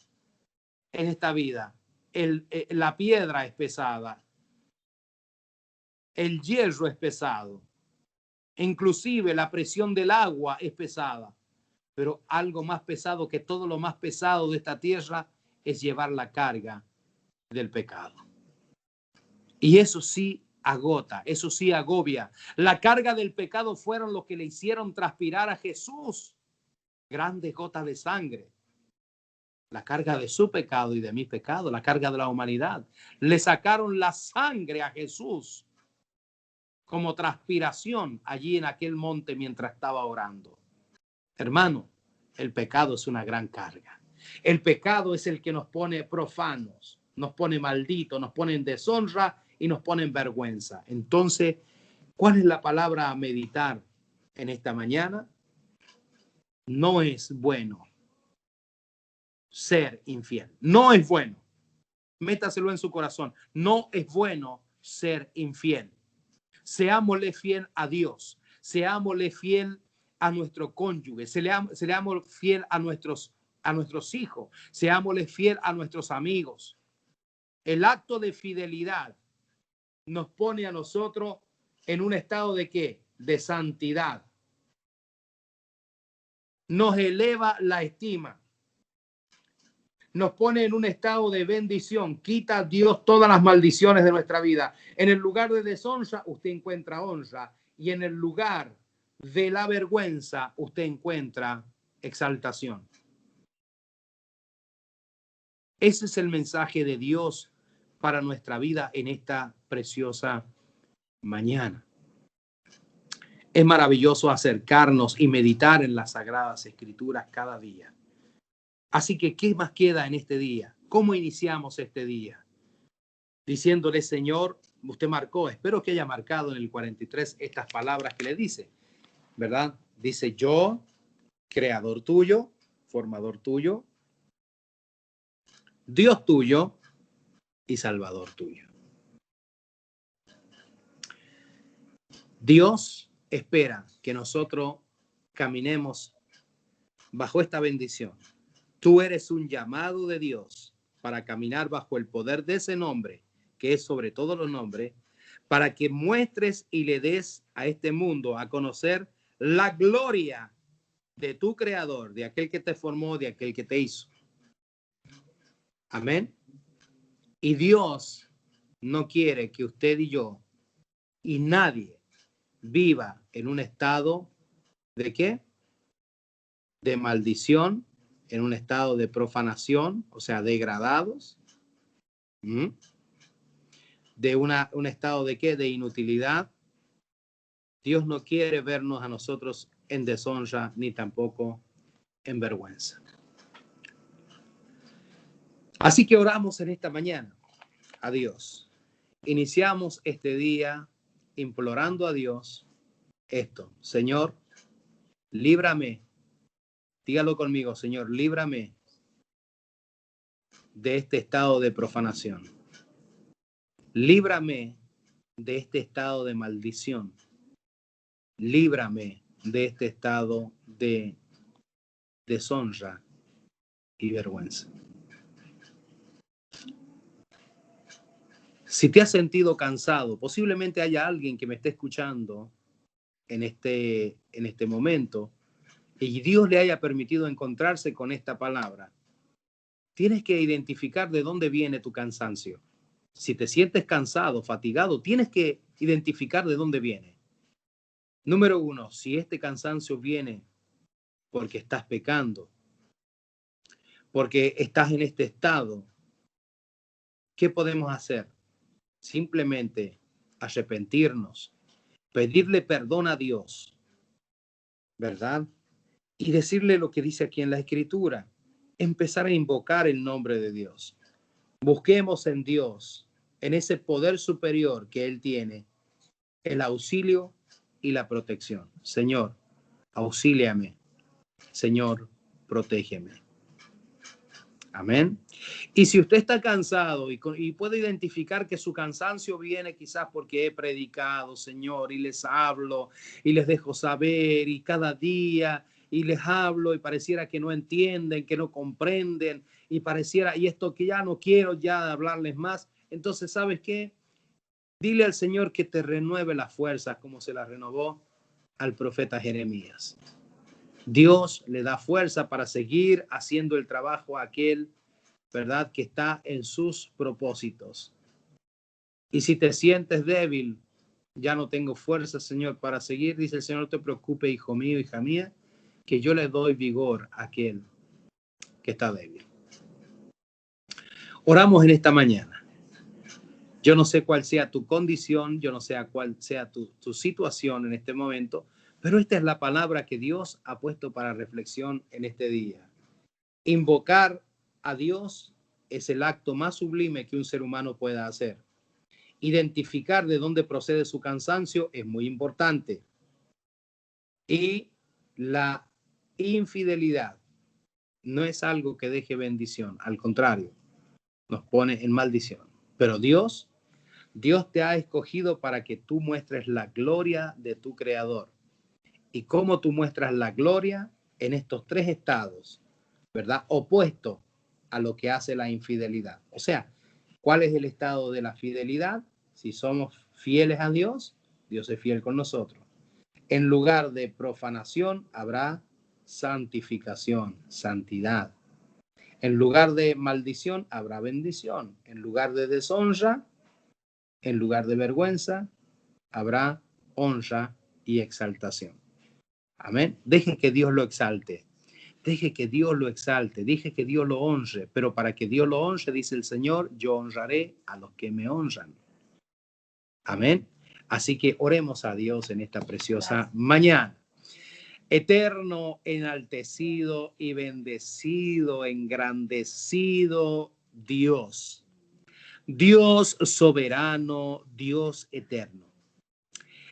en esta vida. La piedra es pesada. El hierro es pesado. Inclusive la presión del agua es pesada. Pero algo más pesado que todo lo más pesado de esta tierra es llevar la carga del pecado. Y eso sí agota, eso sí agobia. La carga del pecado fueron los que le hicieron transpirar a Jesús grandes gotas de sangre. La carga de su pecado y de mi pecado, la carga de la humanidad. Le sacaron la sangre a Jesús como transpiración allí en aquel monte mientras estaba orando. Hermano, el pecado es una gran carga. El pecado es el que nos pone profanos, nos pone malditos, nos pone en deshonra y nos pone en vergüenza. Entonces, ¿cuál es la palabra a meditar en esta mañana? No es bueno ser infiel. No es bueno. Métaselo en su corazón. No es bueno ser infiel. Seámosle fiel a Dios. Seámosle fiel a nuestro cónyuge. Seamos fiel a nuestros hijos. Seámosle fiel a nuestros amigos. El acto de fidelidad nos pone a nosotros en un estado de ¿qué? De santidad. Nos eleva la estima. Nos pone en un estado de bendición. Quita a Dios todas las maldiciones de nuestra vida. En el lugar de deshonra, usted encuentra honra. Y en el lugar de la vergüenza, usted encuentra exaltación. Ese es el mensaje de Dios para nuestra vida en esta preciosa mañana. Es maravilloso acercarnos y meditar en las Sagradas Escrituras cada día. Así que, ¿qué más queda en este día? ¿Cómo iniciamos este día? Diciéndole, Señor, usted marcó, espero que haya marcado en el 43 estas palabras que le dice, ¿verdad? Dice, yo, creador tuyo, formador tuyo, Dios tuyo y salvador tuyo. Dios espera que nosotros caminemos bajo esta bendición. Tú eres un llamado de Dios para caminar bajo el poder de ese nombre, que es sobre todos los nombres, para que muestres y le des a este mundo a conocer la gloria de tu creador, de aquel que te formó, de aquel que te hizo. Amén. Y Dios no quiere que usted y yo y nadie viva en un estado de ¿qué? De maldición, en un estado de profanación, o sea, degradados, de un estado de ¿qué? De inutilidad. Dios no quiere vernos a nosotros en deshonra ni tampoco en vergüenza. Así que oramos en esta mañana a Dios. Iniciamos este día implorando a Dios esto. Señor, líbrame. Dígalo conmigo, Señor, líbrame de este estado de profanación. Líbrame de este estado de maldición. Líbrame de este estado de deshonra y vergüenza. Si te has sentido cansado, posiblemente haya alguien que me esté escuchando en este momento y Dios le haya permitido encontrarse con esta palabra. Tienes que identificar de dónde viene tu cansancio. Si te sientes cansado, fatigado, tienes que identificar de dónde viene. Número 1, si este cansancio viene porque estás pecando, porque estás en este estado, ¿qué podemos hacer? Simplemente arrepentirnos, pedirle perdón a Dios, ¿verdad? Y decirle lo que dice aquí en la Escritura, empezar a invocar el nombre de Dios. Busquemos en Dios, en ese poder superior que Él tiene, el auxilio y la protección. Señor, auxíliame. Señor, protégeme. Amén. Y si usted está cansado y puede identificar que su cansancio viene quizás porque he predicado, Señor, y les hablo y les dejo saber y cada día y les hablo y pareciera que no entienden, que no comprenden y pareciera, y esto que ya no quiero ya hablarles más, entonces, ¿sabes qué? Dile al Señor que te renueve las fuerzas como se las renovó al profeta Jeremías. Dios le da fuerza para seguir haciendo el trabajo a aquel, ¿verdad?, que está en sus propósitos. Y si te sientes débil, ya no tengo fuerza, Señor, para seguir, dice el Señor, no te preocupes, hijo mío, hija mía, que yo le doy vigor a aquel que está débil. Oramos en esta mañana. Yo no sé cuál sea tu condición, yo no sé cuál sea tu situación en este momento, pero esta es la palabra que Dios ha puesto para reflexión en este día. Invocar a Dios es el acto más sublime que un ser humano pueda hacer. Identificar de dónde procede su cansancio es muy importante. Y la infidelidad no es algo que deje bendición, al contrario, nos pone en maldición. Pero Dios te ha escogido para que tú muestres la gloria de tu Creador. ¿Y cómo tú muestras la gloria? En estos tres estados, ¿verdad? Opuesto a lo que hace la infidelidad. O sea, ¿cuál es el estado de la fidelidad? Si somos fieles a Dios, Dios es fiel con nosotros. En lugar de profanación habrá santificación, santidad. En lugar de maldición habrá bendición. En lugar de deshonra, en lugar de vergüenza, habrá honra y exaltación. Amén. Deje que Dios lo exalte. Deje que Dios lo exalte. Deje que Dios lo honre. Pero para que Dios lo honre, dice el Señor, yo honraré a los que me honran. Amén. Así que oremos a Dios en esta preciosa mañana. Eterno, enaltecido y bendecido, engrandecido Dios. Dios soberano, Dios eterno.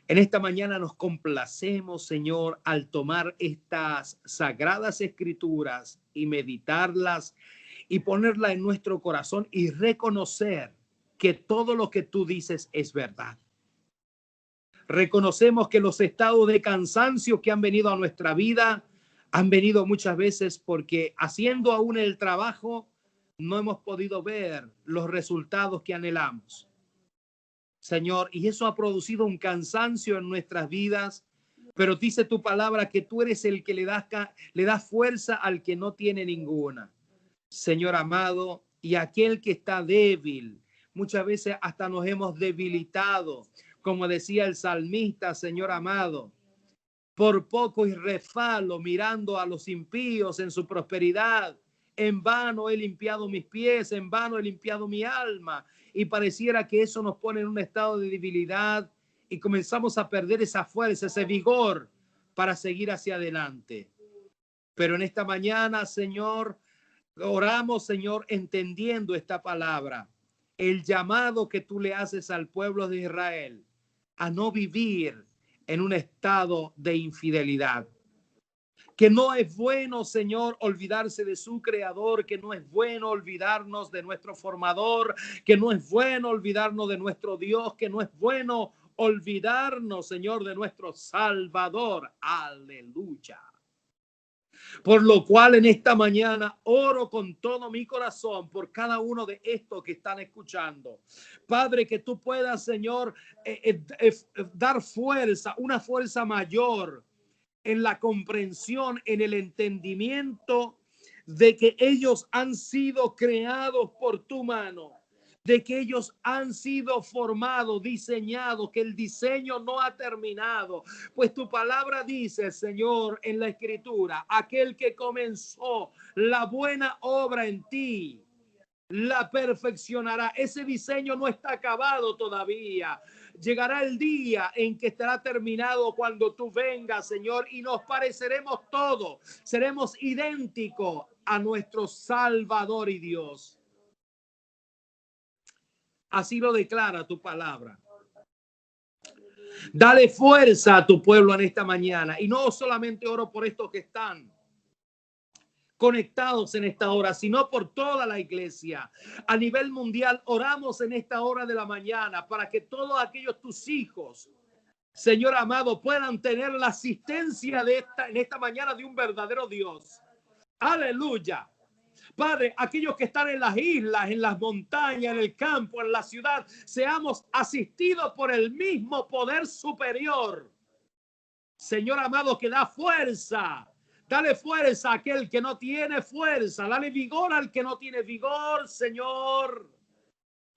En esta mañana nos complacemos, Señor, al tomar estas sagradas escrituras y meditarlas y ponerlas en nuestro corazón y reconocer que todo lo que tú dices es verdad. Reconocemos que los estados de cansancio que han venido a nuestra vida han venido muchas veces porque haciendo aún el trabajo no hemos podido ver los resultados que anhelamos. Señor, y eso ha producido un cansancio en nuestras vidas, pero dice tu palabra que tú eres el que le das fuerza al que no tiene ninguna. Señor amado, y aquel que está débil, muchas veces hasta nos hemos debilitado, como decía el salmista, Señor amado, por poco y refalo mirando a los impíos en su prosperidad. En vano he limpiado mis pies, en vano he limpiado mi alma. Y pareciera que eso nos pone en un estado de debilidad y comenzamos a perder esa fuerza, ese vigor para seguir hacia adelante. Pero en esta mañana, Señor, oramos, Señor, entendiendo esta palabra, el llamado que tú le haces al pueblo de Israel a no vivir en un estado de infidelidad. Que no es bueno, Señor, olvidarse de su creador, que no es bueno olvidarnos de nuestro formador, que no es bueno olvidarnos de nuestro Dios, que no es bueno olvidarnos, Señor, de nuestro Salvador. Aleluya. Por lo cual en esta mañana oro con todo mi corazón por cada uno de estos que están escuchando. Padre, que tú puedas, Señor, dar fuerza, una fuerza mayor en la comprensión, en el entendimiento de que ellos han sido creados por tu mano, de que ellos han sido formados, diseñados, que el diseño no ha terminado. Pues tu palabra dice, Señor, en la Escritura, aquel que comenzó la buena obra en ti, la perfeccionará. Ese diseño no está acabado todavía. Llegará el día en que estará terminado cuando tú vengas, Señor, y nos pareceremos todos. Seremos idénticos a nuestro Salvador y Dios. Así lo declara tu palabra. Dale fuerza a tu pueblo en esta mañana. Y no solamente oro por estos que están conectados en esta hora, sino por toda la iglesia. A nivel mundial, oramos en esta hora de la mañana para que todos aquellos tus hijos, Señor amado, puedan tener la asistencia en esta mañana de un verdadero Dios. Aleluya. Padre, aquellos que están en las islas, en las montañas, en el campo, en la ciudad, seamos asistidos por el mismo poder superior. Señor amado, que da fuerza. Dale fuerza a aquel que no tiene fuerza. Dale vigor al que no tiene vigor, Señor.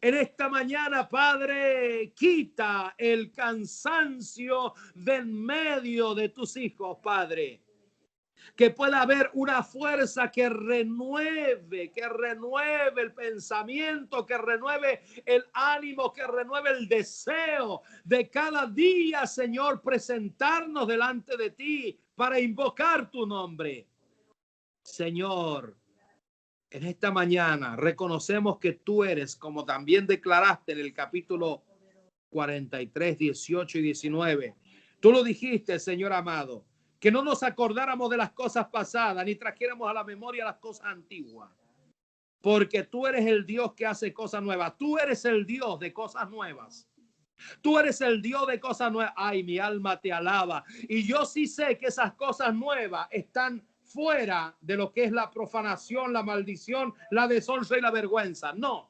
En esta mañana, Padre, quita el cansancio de en medio de tus hijos, Padre. que pueda haber una fuerza que renueve el pensamiento, que renueve el ánimo, que renueve el deseo de cada día, Señor, presentarnos delante de ti para invocar tu nombre. Señor, en esta mañana reconocemos que tú eres, como también declaraste en el capítulo 43, 18 y 19. Tú lo dijiste, Señor amado, que no nos acordáramos de las cosas pasadas, ni trajéramos a la memoria las cosas antiguas. Porque tú eres el Dios que hace cosas nuevas. Tú eres el Dios de cosas nuevas. Tú eres el Dios de cosas nuevas. Ay, mi alma te alaba. Y yo sí sé que esas cosas nuevas están fuera de lo que es la profanación, la maldición, la deshonra y la vergüenza. No.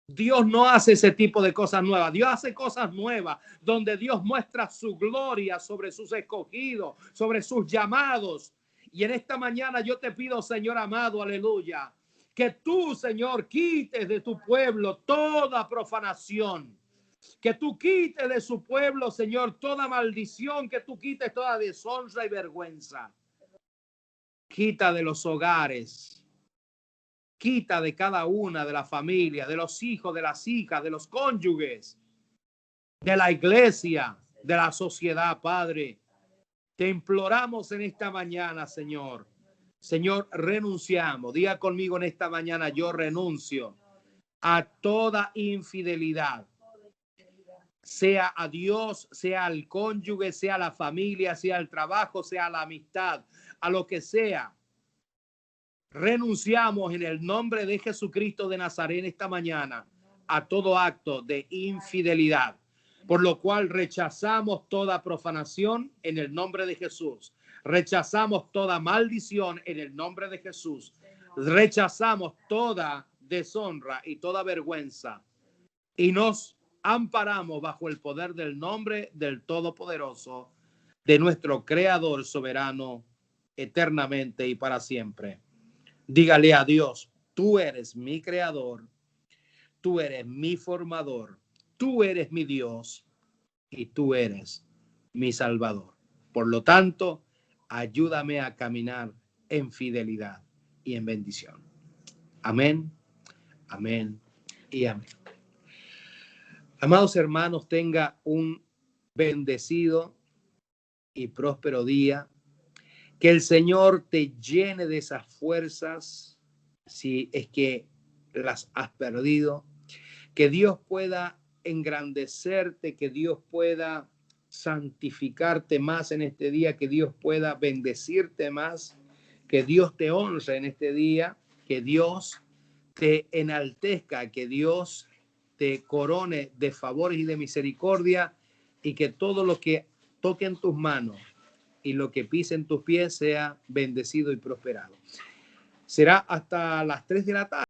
Dios no hace ese tipo de cosas nuevas. Dios hace cosas nuevas donde Dios muestra su gloria sobre sus escogidos, sobre sus llamados. Y en esta mañana yo te pido, Señor amado, aleluya, que tú, Señor, quites de tu pueblo toda profanación. Que tú quites de su pueblo, Señor, toda maldición, que tú quites toda deshonra y vergüenza. Quita de los hogares. Quita de cada una de la familia, de los hijos, de las hijas, de los cónyuges, de la iglesia, de la sociedad, Padre. Te imploramos en esta mañana, Señor. Señor, renunciamos. Diga conmigo en esta mañana, yo renuncio a toda infidelidad. Sea a Dios, sea al cónyuge, sea a la familia, sea al trabajo, sea a la amistad, a lo que sea. Renunciamos en el nombre de Jesucristo de Nazaret esta mañana a todo acto de infidelidad, por lo cual rechazamos toda profanación en el nombre de Jesús. Rechazamos toda maldición en el nombre de Jesús. Rechazamos toda deshonra y toda vergüenza y nos amparamos bajo el poder del nombre del Todopoderoso, de nuestro Creador soberano, eternamente y para siempre. Dígale a Dios, tú eres mi creador, tú eres mi formador, tú eres mi Dios y tú eres mi salvador. Por lo tanto, ayúdame a caminar en fidelidad y en bendición. Amén, amén y amén. Amados hermanos, tenga un bendecido y próspero día. Que el Señor te llene de esas fuerzas si es que las has perdido. Que Dios pueda engrandecerte, que Dios pueda santificarte más en este día, que Dios pueda bendecirte más, que Dios te honre en este día, que Dios te enaltezca, que Dios te corone de favores y de misericordia y que todo lo que toque en tus manos y lo que pise en tus pies sea bendecido y prosperado. Será hasta las 3 de la tarde.